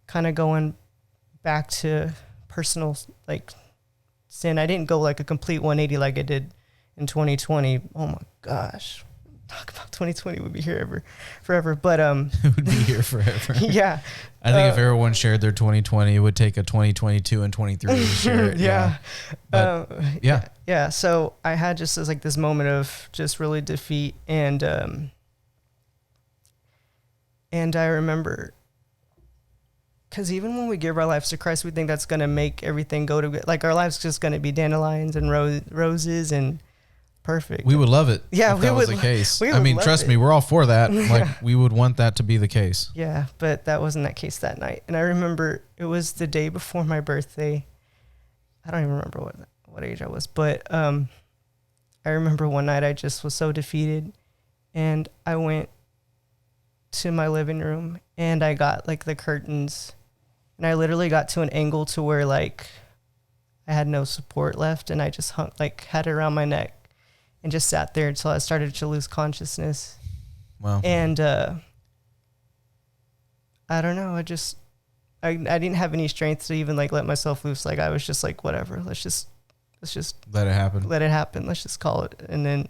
kind of going back to personal like sin. I didn't go like a complete 180 like I did in 2020. Oh my gosh. Talk about 2020 would be here forever. But it would be here forever. Yeah. I think if everyone shared their 2020, it would take a 2022 and 23 to share it. Yeah. But, yeah. So I had just this moment of just really defeat, and I remember, because even when we give our lives to Christ, we think that's going to make everything go to, like our life's just going to be dandelions and roses and perfect. We would love it. Yeah, if that was the case. I mean, trust me, we're all for that. Like we would want that to be the case. Yeah, but that wasn't that case that night. And I remember it was the day before my birthday. I don't even remember what age I was, but I remember one night I just was so defeated, and I went to my living room and I got like the curtains, and I literally got to an angle to where like I had no support left, and I just hung, like had it around my neck and just sat there until I started to lose consciousness. Wow. And I don't know, I didn't have any strength to even like let myself loose. Like I was just like, whatever, let's just let it happen. Let's just call it. And then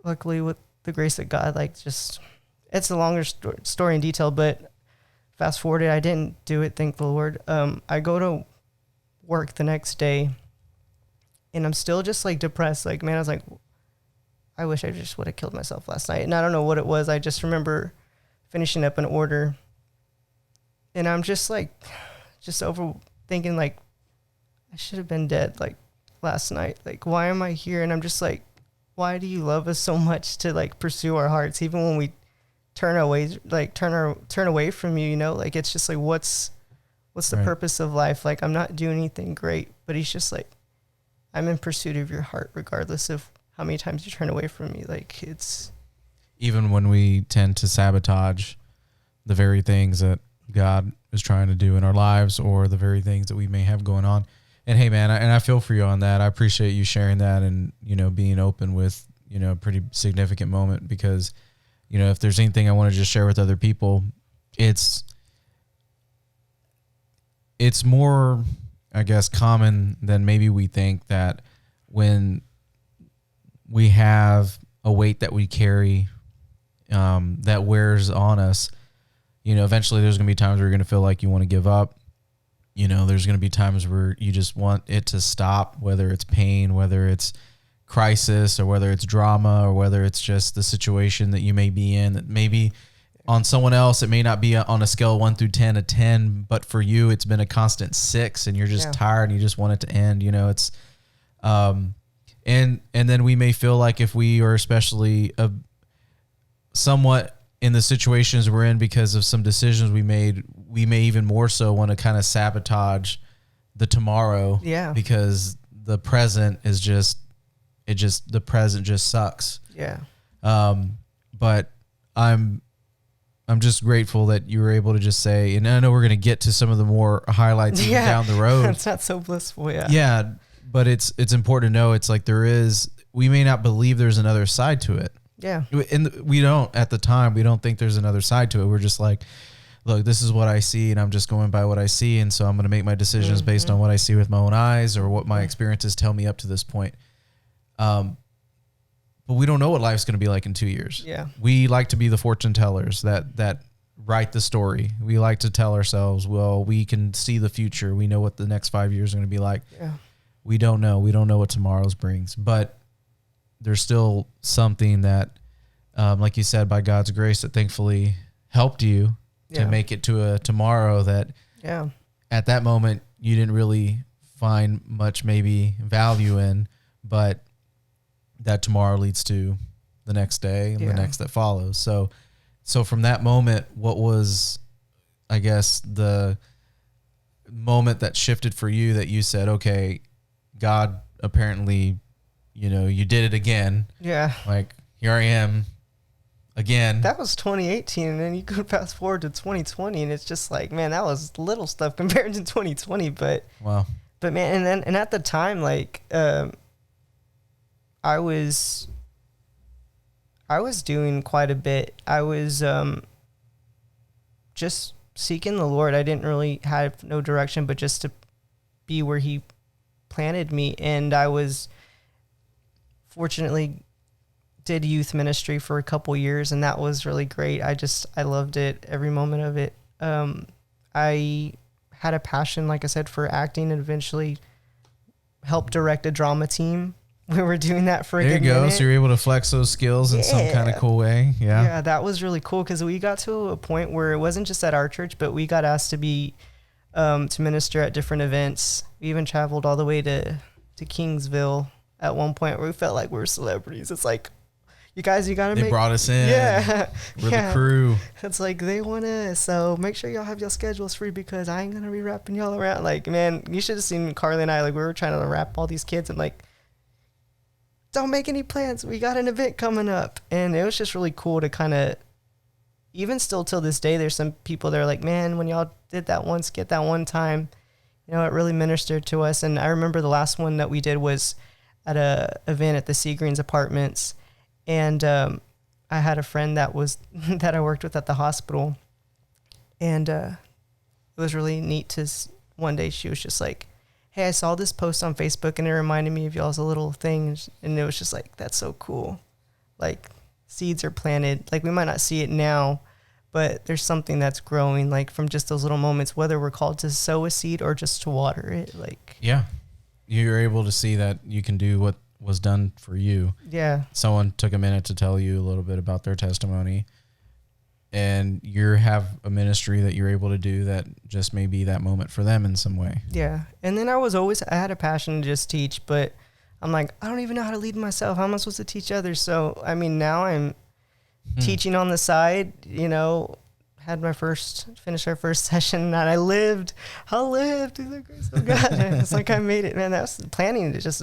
luckily with the grace of God, like just, it's a longer story in detail, but fast forwarded, I didn't do it. Thank the Lord. I go to work the next day and I'm still just like depressed. Like, man, I was like, I wish I just would have killed myself last night. And I don't know what it was. I just remember finishing up an order and I'm just like, just overthinking, like, I should have been dead like last night. Like, why am I here? And I'm just like, why do you love us so much to like pursue our hearts, even when we turn away from you, like, it's just like, what's the purpose of life? Like, I'm not doing anything great, but he's just like, I'm in pursuit of your heart, regardless of how many times you turn away from me. Like, it's, even when we tend to sabotage the very things that God is trying to do in our lives, or the very things that we may have going on. And hey, man, I feel for you on that. I appreciate you sharing that and, being open with, a pretty significant moment, because, if there's anything I want to just share with other people, it's more, I guess, common than maybe we think, that when we have a weight that we carry that wears on us, eventually there's going to be times where you're going to feel like you want to give up. There's going to be times where you just want it to stop, whether it's pain, whether it's crisis, or whether it's drama, or whether it's just the situation that you may be in that maybe on someone else, it may not be on a scale of 1 through 10, a 10, but for you, it's been a constant 6 and you're just tired and you just want it to end. It's, and then we may feel like if we are especially somewhat in the situations we're in because of some decisions we made, we may even more so want to kind of sabotage the tomorrow. Yeah. Because the present is the present just sucks. Yeah. But I'm just grateful that you were able to just say, and I know we're going to get to some of the more highlights down the road. It's not so blissful. Yeah. Yeah. But it's important to know, it's like we may not believe there's another side to it. Yeah. And we don't, at the time, we don't think there's another side to it. We're just like, look, this is what I see and I'm just going by what I see. And so I'm going to make my decisions based on what I see with my own eyes or what my experiences tell me up to this point. But we don't know what life's going to be like in 2 years. Yeah. We like to be the fortune tellers that write the story. We like to tell ourselves, well, we can see the future. We know what the next 5 years are going to be like. Yeah. We don't know. We don't know what tomorrow's brings, but there's still something that, like you said, by God's grace, that thankfully helped you to make it to a tomorrow that at that moment you didn't really find much maybe value in, but that tomorrow leads to the next day and the next that follows. So from that moment, what was, I guess, the moment that shifted for you that you said, okay, God, apparently, you did it again. Yeah. Like, here I am again. That was 2018, and then you could fast forward to 2020, and it's just like, man, that was little stuff compared to 2020. But wow. But man, and at the time, like, I was doing quite a bit. I was just seeking the Lord. I didn't really have no direction, but just to be where He planted me. And I was fortunately did youth ministry for a couple years, and that was really great. I loved it, every moment of it. I had a passion, like I said, for acting, and eventually helped direct a drama team. We were doing that for a good minute. There you go. So you're able to flex those skills in some kind of cool way. Yeah. Yeah, that was really cool because we got to a point where it wasn't just at our church, but we got asked to be to minister at different events. We even traveled all the way to Kingsville at one point where we felt like we were celebrities. It's like, you guys, they brought us in. Yeah. We're the crew. It's like, they want us. So make sure y'all have your schedules free because I ain't going to be wrapping y'all around. Like, man, you should have seen Carly and I. Like, we were trying to wrap all these kids and like, don't make any plans. We got an event coming up. And it was just really cool to kind of, even still till this day, there's some people that are like, man, when y'all did that one skit that one time, it really ministered to us. And I remember the last one that we did was at a event at the Seagreens Apartments. And I had a friend that I worked with at the hospital. And it was really neat to, one day she was just like, hey, I saw this post on Facebook and it reminded me of y'all's a little thing. And it was just like, that's so cool. Like, seeds are planted. Like, we might not see it now, but there's something that's growing, like, from just those little moments, whether we're called to sow a seed or just to water it. Like, yeah, you're able to see that you can do what was done for you. Yeah. Someone took a minute to tell you a little bit about their testimony, and you have a ministry that you're able to do that just may be that moment for them in some way. Yeah. And then I had a passion to just teach, but I'm like, I don't even know how to lead myself. How am I supposed to teach others? So, I mean, now I'm teaching on the side, finished our first session, and I lived through the grace of God. It's like I made it, man. That was planning to just,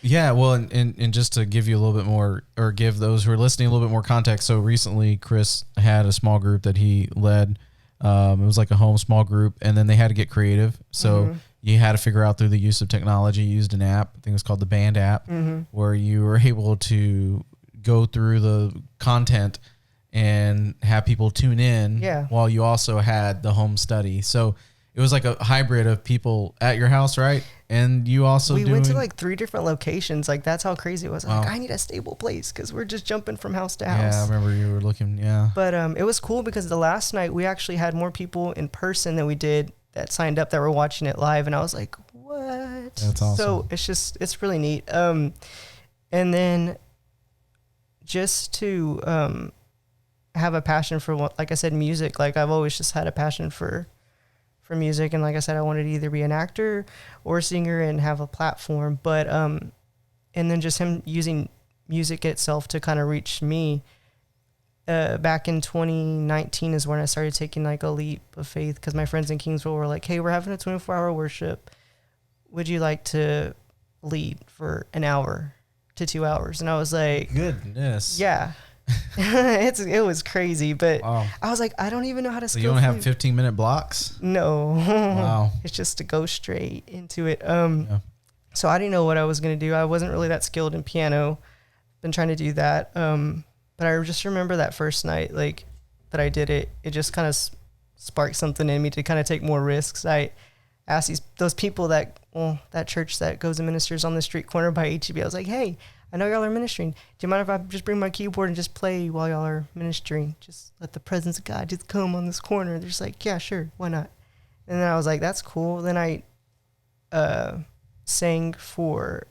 Yeah, well, and just to give you a little bit more, or give those who are listening a little bit more context. So recently, Chris had a small group that he led. It was like a home small group, and then they had to get creative. So you had to figure out through the use of technology, you used an app, I think it was called the Band app, where you were able to go through the content and have people tune in while you also had the home study. So it was like a hybrid of people at your house, right? And you also went to like 3 different locations. Like, that's how crazy it was. Wow. Like, I need a stable place because we're just jumping from house to house. Yeah, I remember you were looking, But it was cool because the last night we actually had more people in person than we did that signed up that were watching it live. And I was like, what? That's awesome. So it's really neat. And then just to have a passion for what, like I said, music. Like I've always just had a passion for music. And like I said, I wanted to either be an actor or a singer and have a platform. But, and then just him using music itself to kind of reach me. Back in 2019 is when I started taking like a leap of faith, because my friends in Kingsville were like, hey, we're having a 24-hour worship. Would you like to lead for an hour to 2 hours? And I was like, goodness. Yeah. It was crazy, but wow. I was like, I don't even know how to. So you don't have 15-minute blocks? No. Wow. It's just to go straight into it. Yeah. So I didn't know what I was going to do. I wasn't really that skilled in piano. Been trying to do that. But I just remember that first night, like that I did it. It just kind of sparked something in me to kind of take more risks. I asked those people that church that goes and ministers on the street corner by HEB. I was like, hey, I know y'all are ministering. Do you mind if I just bring my keyboard and just play while y'all are ministering? Just let the presence of God just come on this corner. They're just like, yeah, sure, why not? And then I was like, that's cool. Then I sang for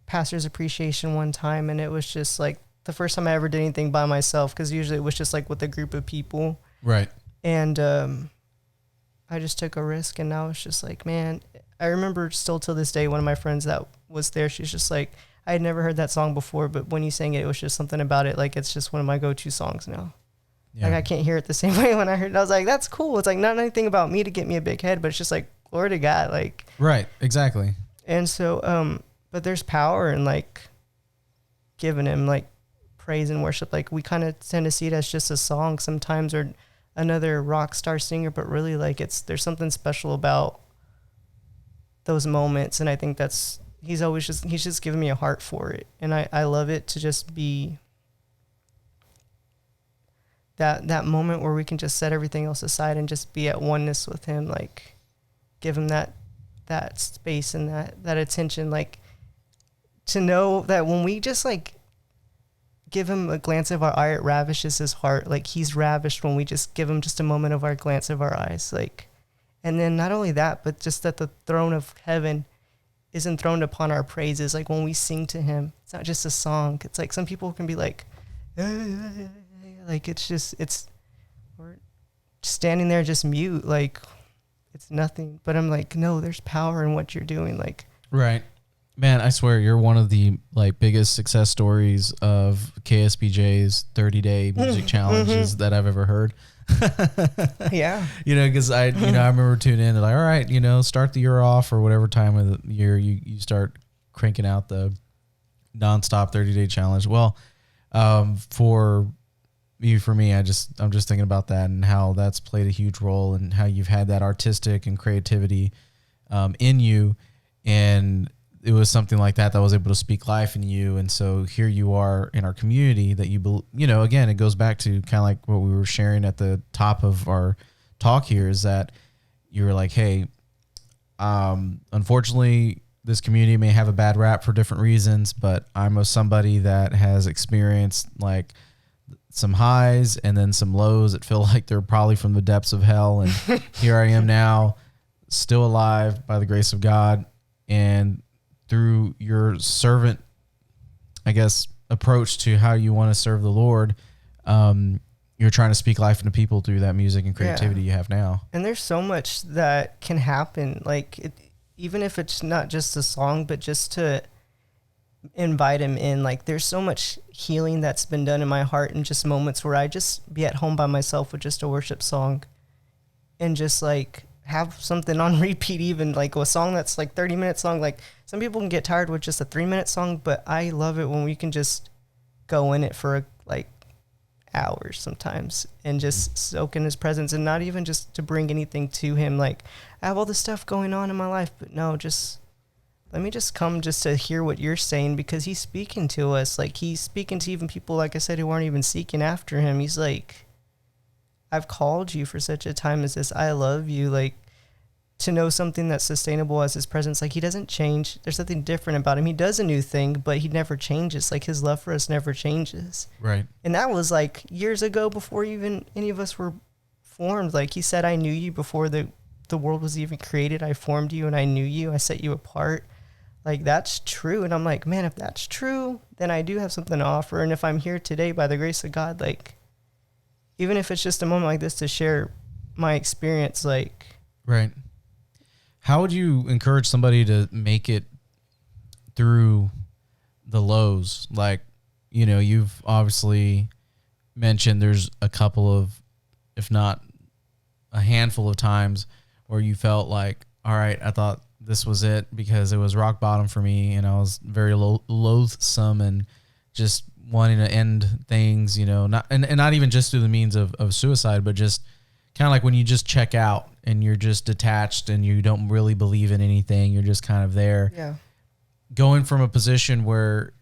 pastor's appreciation one time, and it was just like the first time I ever did anything by myself, because usually it was just like with a group of people. Right. And I just took a risk, and now it's just like, man, I remember still till this day, one of my friends that was there, she's just like, I had never heard that song before, but when you sang it, it was just something about it. Like, it's just one of my go-to songs now. Yeah. Like, I can't hear it the same way when I heard it. I was like, that's cool. It's like not anything about me to get me a big head, but it's just like, glory to God. Like, right. Exactly. And so, but there's power in like giving him like praise and worship. Like, we kind of tend to see it as just a song sometimes, or another rock star singer, but really like there's something special about those moments. And I think he's just given me a heart for it. And I love it to just be that moment where we can just set everything else aside and just be at oneness with him. Like, give him that space and that attention, like to know that when we just like give him a glance of our eye, it ravishes his heart. Like, he's ravished when we just give him just a moment of our glance of our eyes. Like, and then not only that, but just that the throne of heaven is enthroned upon our praises. Like, when we sing to him, it's not just a song. It's like some people can be like, like we're standing there just mute, like it's nothing. But I'm like, no, there's power in what you're doing. Like, right. Man, I swear you're one of the like biggest success stories of KSBJ's 30-day music challenges that I've ever heard. Yeah. Because I remember tuning in and like, all right, start the year off or whatever time of the year you start cranking out the nonstop 30-day challenge. Well, for me, I'm just thinking about that and how that's played a huge role and how you've had that artistic and creativity in you, and it was something like that was able to speak life in you. And so here you are in our community that again, it goes back to kind of like what we were sharing at the top of our talk here, is that you were like, hey, unfortunately this community may have a bad rap for different reasons, but I'm somebody that has experienced like some highs and then some lows that feel like they're probably from the depths of hell. And here I am now, still alive by the grace of God. And through your servant, I guess, approach to how you want to serve the Lord, you're trying to speak life into people through that music and creativity you have now. And there's so much that can happen. Like, even if it's not just a song, but just to invite him in. Like, there's so much healing that's been done in my heart in just moments where I just be at home by myself with just a worship song and just like have something on repeat, even like a song that's like 30 minutes long. Like, some people can get tired with just a 3-minute song, but I love it when we can just go in it for like hours sometimes and just soak in his presence, and not even just to bring anything to him. Like, I have all this stuff going on in my life, but no, just let me just come just to hear what you're saying, because he's speaking to us. Like, he's speaking to even people, like I said, who aren't even seeking after him. He's like, I've called you for such a time as this. I love you. Like, to know something that's sustainable as his presence. Like, he doesn't change. There's something different about him. He does a new thing, but he never changes. Like, his love for us never changes. Right. And that was like years ago, before even any of us were formed. Like, he said, I knew you before the world was even created. I formed you and I knew you. I set you apart. like, that's true. And I'm like, man, if that's true, then I do have something to offer. And if I'm here today by the grace of God, like, even if it's just a moment like this to share my experience, like. Right. How would you encourage somebody to make it through the lows? Like, you know, you've obviously mentioned there's a couple of, if not a handful of times where you felt like, all right, I thought this was it because it was rock bottom for me and I was very loathsome and just wanting to end things, you know, not even just through the means of suicide, but just kind of like when you just check out and you're just detached and you don't really believe in anything. You're just kind of there. Yeah. Going from a position where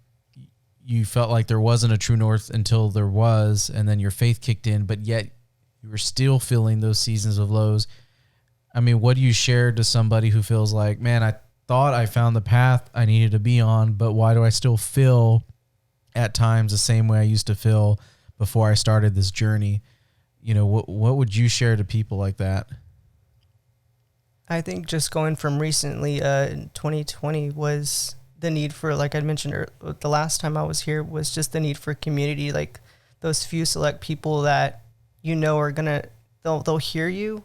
you felt like there wasn't a true north until there was, and then your faith kicked in, but yet you were still feeling those seasons of lows. I mean, what do you share to somebody who feels like, man, I thought I found the path I needed to be on, but why do I still feel at times the same way I used to feel before I started this journey? You know, what would you share to people like that? I think just going from recently, 2020 was the need for, like I mentioned the last time I was here, was just the need for community, like those few select people that, you know, are gonna, they'll hear you,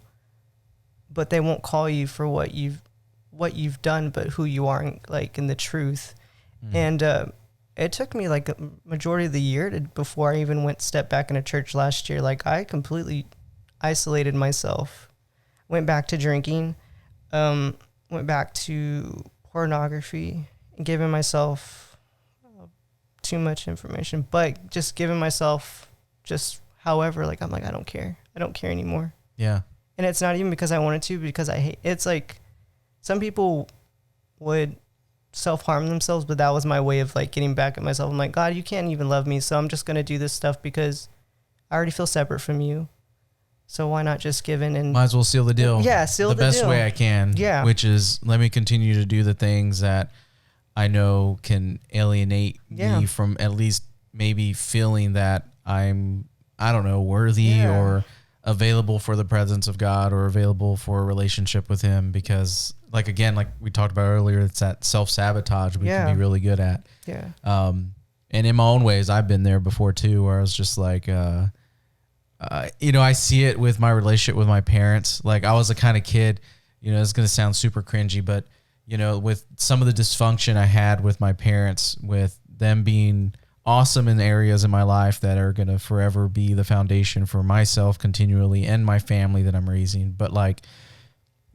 but they won't call you for what you've done, but who you are, like, in the truth. And it took me like a majority of the year before I even stepped back into church last year. Like, I completely isolated myself, went back to drinking, went back to pornography, and giving myself too much information, but just giving myself just however, like, I'm like, I don't care anymore. Yeah. And it's not even because I wanted to, because I hate, it's like some people would self-harm themselves, but that was my way of, like, getting back at myself. I'm like, God, you can't even love me, so I'm just going to do this stuff because I already feel separate from you. So why not just give in and... Might as well seal the deal. Yeah, seal the deal. The best way I can. Yeah. Which is, let me continue to do the things that I know can alienate me from at least maybe feeling that I'm, I don't know, worthy or available for the presence of God or available for a relationship with him. Because, like, again, like we talked about earlier, it's that self-sabotage we can be really good at. Yeah. And in my own ways, I've been there before too, where I was just like, you know, I see it with my relationship with my parents. Like, I was the kind of kid, you know, it's going to sound super cringy, but, you know, with some of the dysfunction I had with my parents, with them being awesome in areas in my life that are going to forever be the foundation for myself continually and my family that I'm raising. But, like,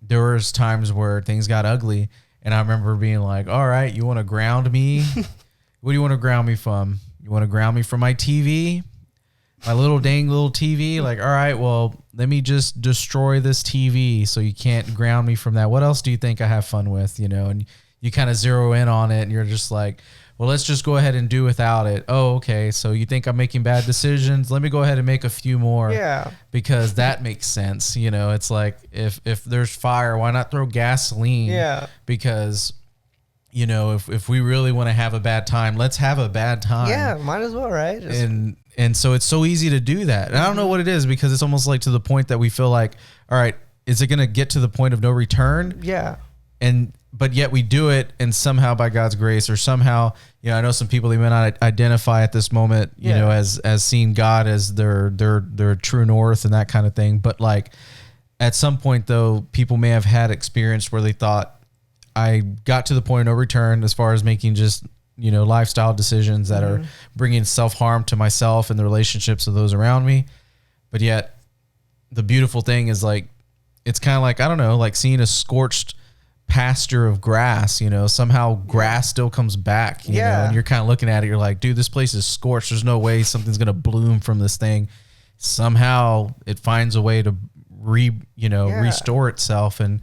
there was times where things got ugly, and I remember being like, all right, you want to ground me? What do you want to ground me from? You want to ground me from my TV? My little TV? Like, all right, well, let me just destroy this TV so you can't ground me from that. What else do you think I have fun with, you know? And you kind of zero in on it, and you're just like, well, let's just go ahead and do without it. Oh, okay, so you think I'm making bad decisions? Let me go ahead and make a few more. Yeah. Because that makes sense, you know? It's like, if there's fire, why not throw gasoline? Yeah. Because, you know, if we really want to have a bad time, let's have a bad time. Yeah, might as well, right? And so it's so easy to do that. And I don't know what it is, because it's almost like to the point that we feel like, all right, is it going to get to the point of no return? Yeah. But yet we do it, and somehow by God's grace, or somehow, you know, I know some people, they may not identify at this moment, you know, as seeing God as their true north and that kind of thing. But, like, at some point though, people may have had experience where they thought, I got to the point of no return as far as making just, you know, lifestyle decisions that are bringing self-harm to myself and the relationships of those around me. But yet the beautiful thing is, like, it's kind of like, I don't know, like seeing a scorched pasture of grass, you know, somehow grass still comes back, you know, and you're kind of looking at it, you're like, dude, this place is scorched. There's no way something's going to bloom from this thing. Somehow it finds a way to restore itself. And,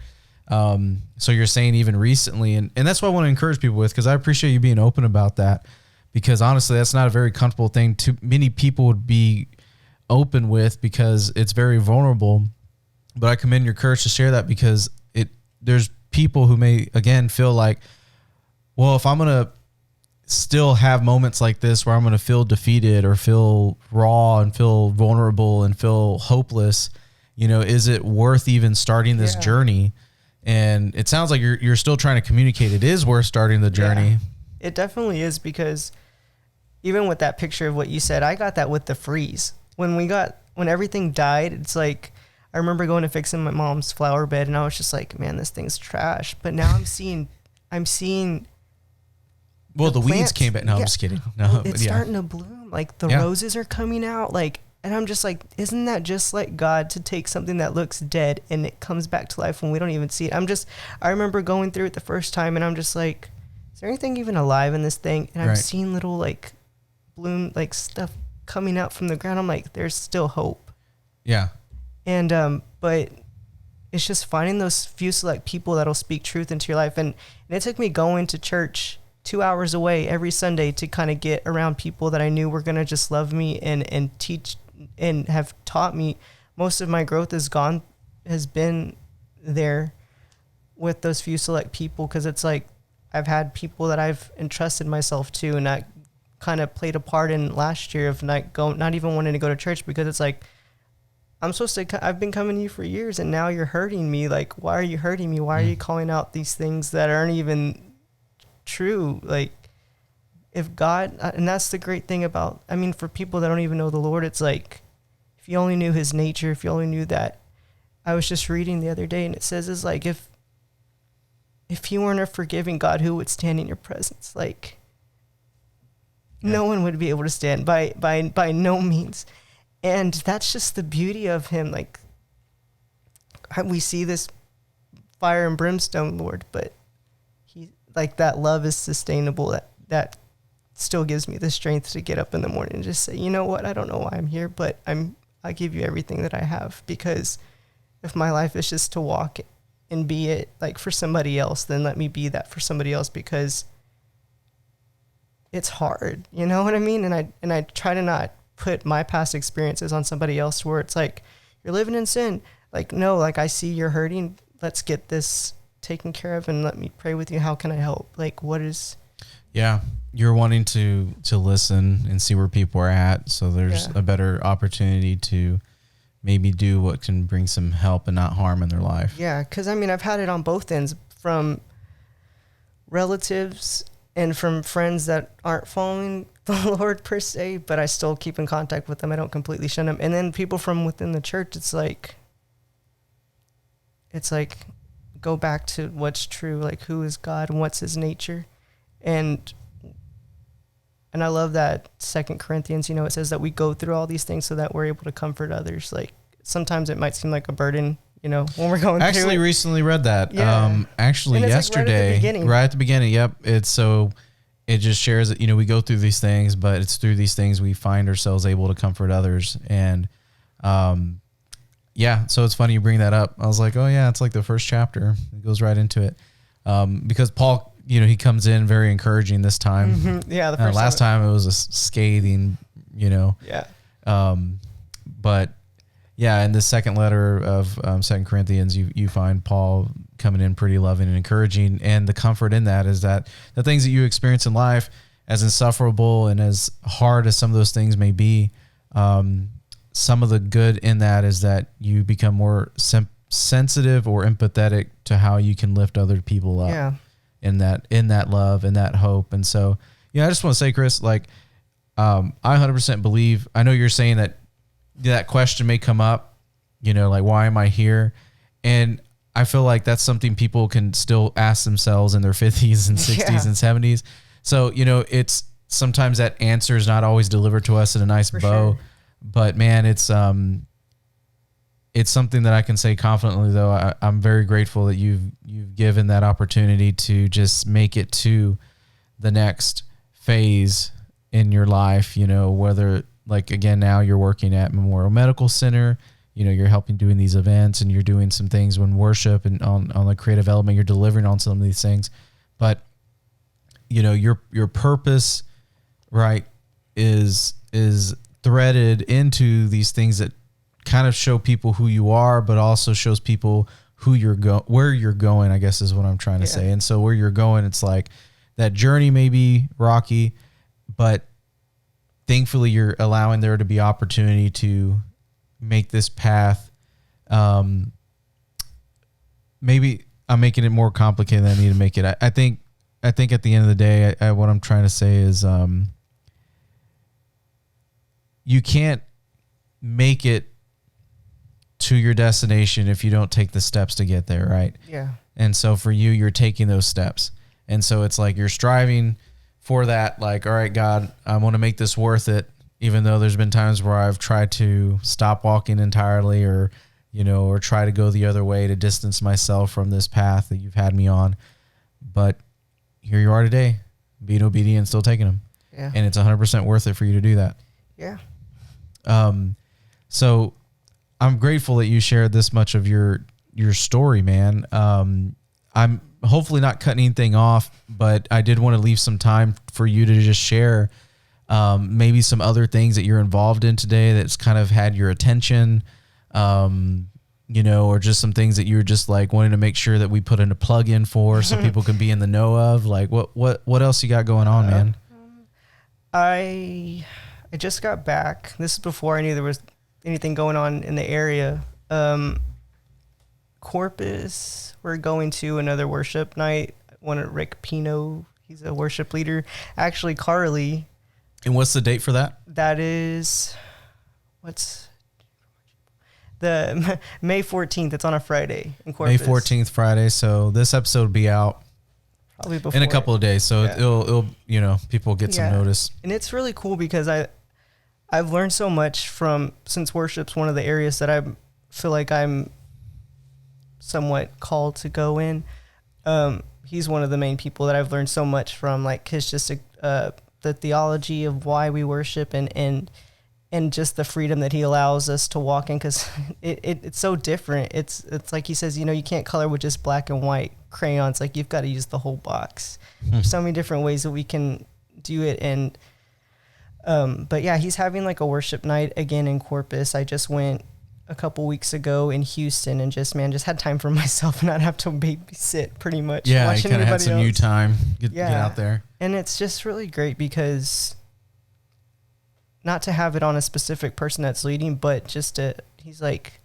so you're saying even recently, and that's what I want to encourage people with, because I appreciate you being open about that, because honestly, that's not a very comfortable thing too many people would be open with, because it's very vulnerable. But I commend your courage to share that, because there's people who may, again, feel like, well, if I'm going to still have moments like this where I'm going to feel defeated or feel raw and feel vulnerable and feel hopeless, you know, is it worth even starting this journey? And it sounds like you're still trying to communicate it is worth starting the journey. Yeah, it definitely is, because even with that picture of what you said, I got that with the freeze. When everything died, it's like, I remember going to fixing my mom's flower bed, and I was just like, man, this thing's trash. But now I'm seeing well, the weeds plants, came back. No, I'm just kidding. No, well, it's starting to bloom. Like the roses are coming out. Like, and I'm just like, isn't that just like God to take something that looks dead and it comes back to life when we don't even see it? I remember going through it the first time, and I'm just like, is there anything even alive in this thing? And I'm seeing little like bloom, like stuff coming out from the ground. I'm like, there's still hope. Yeah. And but it's just finding those few select people that'll speak truth into your life. And it took me going to church 2 hours away every Sunday to kind of get around people that I knew were going to just love me and teach and have taught me. Most of my growth has been there with those few select people, because it's like I've had people that I've entrusted myself to, and that kind of played a part in last year of not even wanting to go to church, because it's like, I've been coming to you for years, and now you're hurting me. Like, why are you hurting me? Why are you calling out these things that aren't even true? Like, if God, and that's the great thing about, I mean, for people that don't even know the Lord, it's like, if you only knew his nature, if you only knew that. I was just reading the other day, and it says, it's like, if you weren't a forgiving God, who would stand in your presence? Like, no one would be able to stand by no means. And that's just the beauty of him. Like, we see this fire and brimstone, Lord, but he, like, that love is sustainable. That still gives me the strength to get up in the morning and just say, you know what? I don't know why I'm here, but I give you everything that I have, because if my life is just to walk and be it like for somebody else, then let me be that for somebody else, because it's hard. You know what I mean? And I try to not put my past experiences on somebody else, where it's like, you're living in sin. Like, no, like, I see you're hurting. Let's get this taken care of, and let me pray with you. How can I help? Like, what is... Yeah. You're wanting to listen and see where people are at. So there's a better opportunity to maybe do what can bring some help and not harm in their life. Yeah. 'Cause I mean, I've had it on both ends, from relatives and from friends that aren't following the Lord per se, but I still keep in contact with them. I don't completely shun them. And then people from within the church, it's like, go back to what's true, like, who is God and what's his nature. And I love that 2 Corinthians, it says that we go through all these things so that we're able to comfort others. Like, sometimes it might seem like a burden, when we're going through it. Actually, recently read that. Yeah. Actually, yesterday, right at the beginning. Yep. It just shares that, we go through these things, but it's through these things we find ourselves able to comfort others. And, so it's funny you bring that up. I was like, oh yeah, it's like the first chapter. It goes right into it. Because Paul, he comes in very encouraging this time. Mm-hmm. Yeah. The first last time it was a scathing, Yeah. But yeah, in the second letter of 2 Corinthians, you find Paul coming in pretty loving and encouraging. And the comfort in that is that the things that you experience in life, as insufferable and as hard as some of those things may be, some of the good in that is that you become more sensitive or empathetic to how you can lift other people up. Yeah. In that love and that hope. And so, I just want to say, Chris, like, I 100% believe, I know you're saying that question may come up, like, why am I here? And I feel like that's something people can still ask themselves in their 50s and 60s and 70s. So, it's sometimes that answer is not always delivered to us in a nice bow, sure. But man, it's something that I can say confidently, though. I'm very grateful that you've given that opportunity to just make it to the next phase in your life, whether, like, again, now you're working at Memorial Medical Center, you're helping doing these events, and you're doing some things when worship and on the creative element, you're delivering on some of these things. But, your purpose, right, is threaded into these things that kind of show people who you are, but also shows people where you're going, I guess is what I'm trying to say. And so where you're going, it's like that journey may be rocky, but thankfully you're allowing there to be opportunity to make this path, maybe I'm making it more complicated than I need to make it. I think at the end of the day, what I'm trying to say is, you can't make it to your destination if you don't take the steps to get there, right? Yeah. And so for you, you're taking those steps. And so it's like you're striving for that, like, all right, God, I want to make this worth it, even though there's been times where I've tried to stop walking entirely or, or try to go the other way to distance myself from this path that you've had me on. But here you are today, being obedient and still taking them. Yeah. And it's 100% worth it for you to do that. Yeah. So I'm grateful that you shared this much of your story, man. I'm hopefully not cutting anything off, but I did want to leave some time for you to just share maybe some other things that you're involved in today that's kind of had your attention, or just some things that you're just like wanting to make sure that we put in a plug in for so people can be in the know of. Like what else you got going on, man? I just got back. This is before I knew there was anything going on in the area. Corpus, we're going to another worship night. One at Rick Pino, he's a worship leader. Actually, Carly. And what's the date for that? That is, the May 14th. It's on a Friday in Corpus. May 14th, Friday. So this episode will be out probably before in a couple of days. So yeah. it'll people get some notice. And it's really cool because I've learned so much since worship's one of the areas that I feel like I'm somewhat called to go in. He's one of the main people that I've learned so much from, like his just the theology of why we worship and just the freedom that he allows us to walk in, because it's so different. It's like he says, you can't color with just black and white crayons. Like you've got to use the whole box. There's so many different ways that we can do it. And but yeah, he's having like a worship night again in Corpus. I just went a couple weeks ago in Houston and just had time for myself and not have to babysit pretty much. Yeah, you kind of had some new time. Get out there. And it's just really great because not to have it on a specific person that's leading, but just he's like,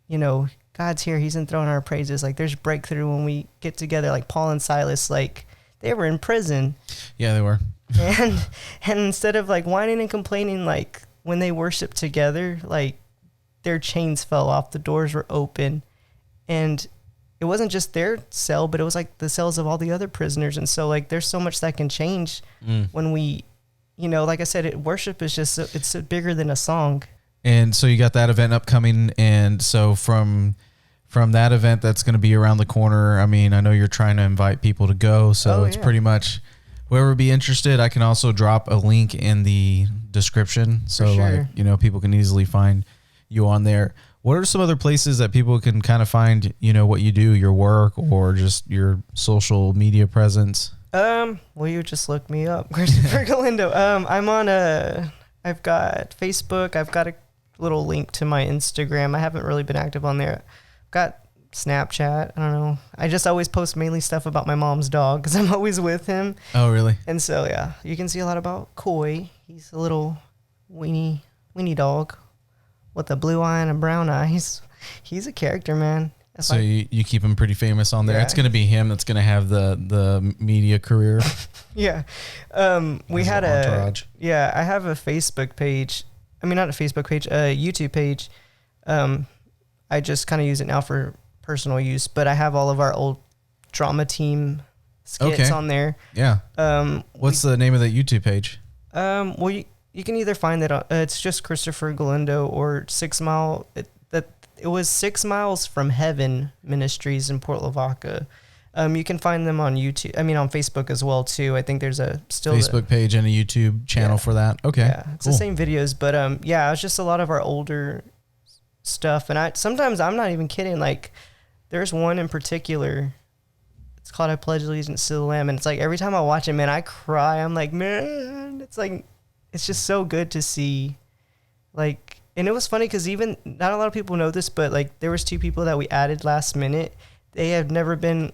God's here. He's enthroning our praises. Like there's breakthrough when we get together. Like Paul and Silas, like they were in prison. Yeah, they were. and instead of like whining and complaining, like when they worshiped together, like their chains fell off, the doors were open, and it wasn't just their cell, but it was like the cells of all the other prisoners. And so like there's so much that can change when we, like I said, worship is just it's bigger than a song. And so you got that event upcoming, and so from that event that's going to be around the corner, I mean, I know you're trying to invite people to go, so it's pretty much whoever would be interested. I can also drop a link in the description, so like people can easily find you on there. What are some other places that people can kind of find, what you do, your work, or just your social media presence? Well, you just look me up, Christopher Galindo. I've got Facebook. I've got a little link to my Instagram. I haven't really been active on there. I've got Snapchat. I don't know. I just always post mainly stuff about my mom's dog because I'm always with him. Oh, really? And so, yeah, you can see a lot about Koi. He's a little weenie dog with a blue eye and a brown eye. He's a character, man. So you keep him pretty famous on there. Yeah. It's going to be him that's going to have the media career. Yeah. We had entourage. I have a Facebook page. I mean, not a Facebook page, a YouTube page. I just kind of use it now for personal use, but I have all of our old drama team skits on there. Yeah. What's the name of that YouTube page? Well, you can either find that it's just Christopher Galindo or 6 Mile. It was 6 Miles from Heaven Ministries in Port Lavaca. You can find them on YouTube. I mean, on Facebook as well too. I think there's a Facebook page and a YouTube channel for that. Okay, yeah, it's cool. The same videos, but it's just a lot of our older stuff. And sometimes I'm not even kidding. Like, there's one in particular. It's called "I Pledge Allegiance to the Lamb," and it's like every time I watch it, man, I cry. I'm like, man, it's just so good to see, like. And it was funny because even not a lot of people know this, but like there was 2 people that we added last minute. They have never been.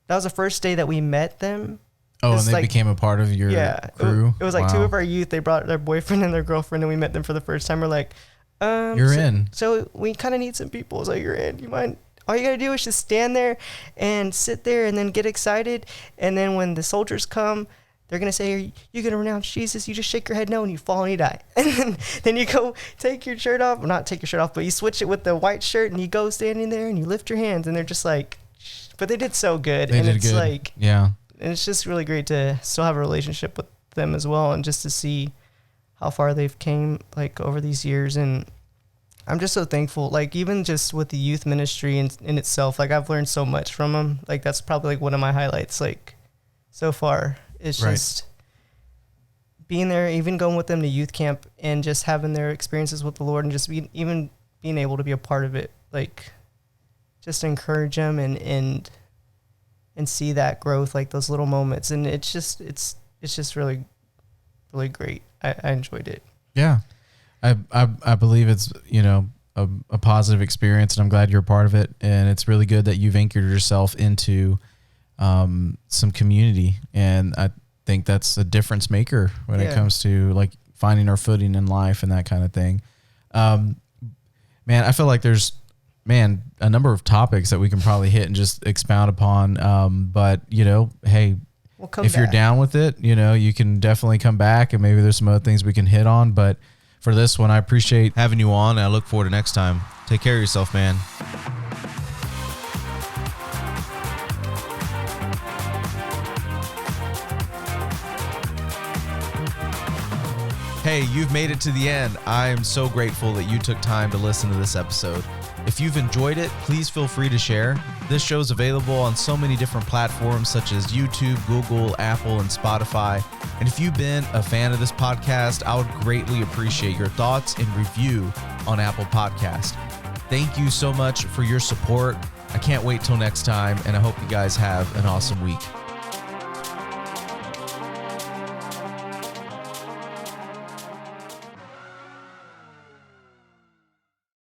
That was the first day that we met them. Oh, and they became a part of your crew. It was like 2 of our youth. They brought their boyfriend and their girlfriend, and we met them for the first time. We're like, you're in. So we kind of need some people. So you're in. You mind all you got to do is just stand there and sit there and then get excited. And then when the soldiers come, they're going to say, are you going to renounce Jesus? You just shake your head no, and you fall and you die. And then you go take your shirt off. Well, not take your shirt off, but you switch it with the white shirt, and you go standing there and you lift your hands. And they're just like, but they did so good. They and did it's good. like, yeah. And it's just really great to still have a relationship with them as well. And just to see how far they've came like over these years. And I'm just so thankful, like even just with the youth ministry in itself, like I've learned so much from them. Like that's probably like one of my highlights, like so far. It's just being there, even going with them to youth camp and just having their experiences with the Lord and just even being able to be a part of it, like just encourage them and see that growth, like those little moments. And it's just really, really great. I enjoyed it. Yeah. I believe it's, a positive experience, and I'm glad you're a part of it. And it's really good that you've anchored yourself into some community, and I think that's a difference maker when it comes to like finding our footing in life and that kind of thing. Man, I feel like there's a number of topics that we can probably hit and just expound upon. But hey, if you're down with it, you can definitely come back, and maybe there's some other things we can hit on. But for this one, I appreciate having you on, and I look forward to next time. Take care of yourself, man. Hey, you've made it to the end. I am so grateful that you took time to listen to this episode. If you've enjoyed it, please feel free to share. This show is available on so many different platforms such as YouTube, Google, Apple, and Spotify. And if you've been a fan of this podcast, I would greatly appreciate your thoughts and review on Apple Podcast. Thank you so much for your support. I can't wait till next time, and I hope you guys have an awesome week.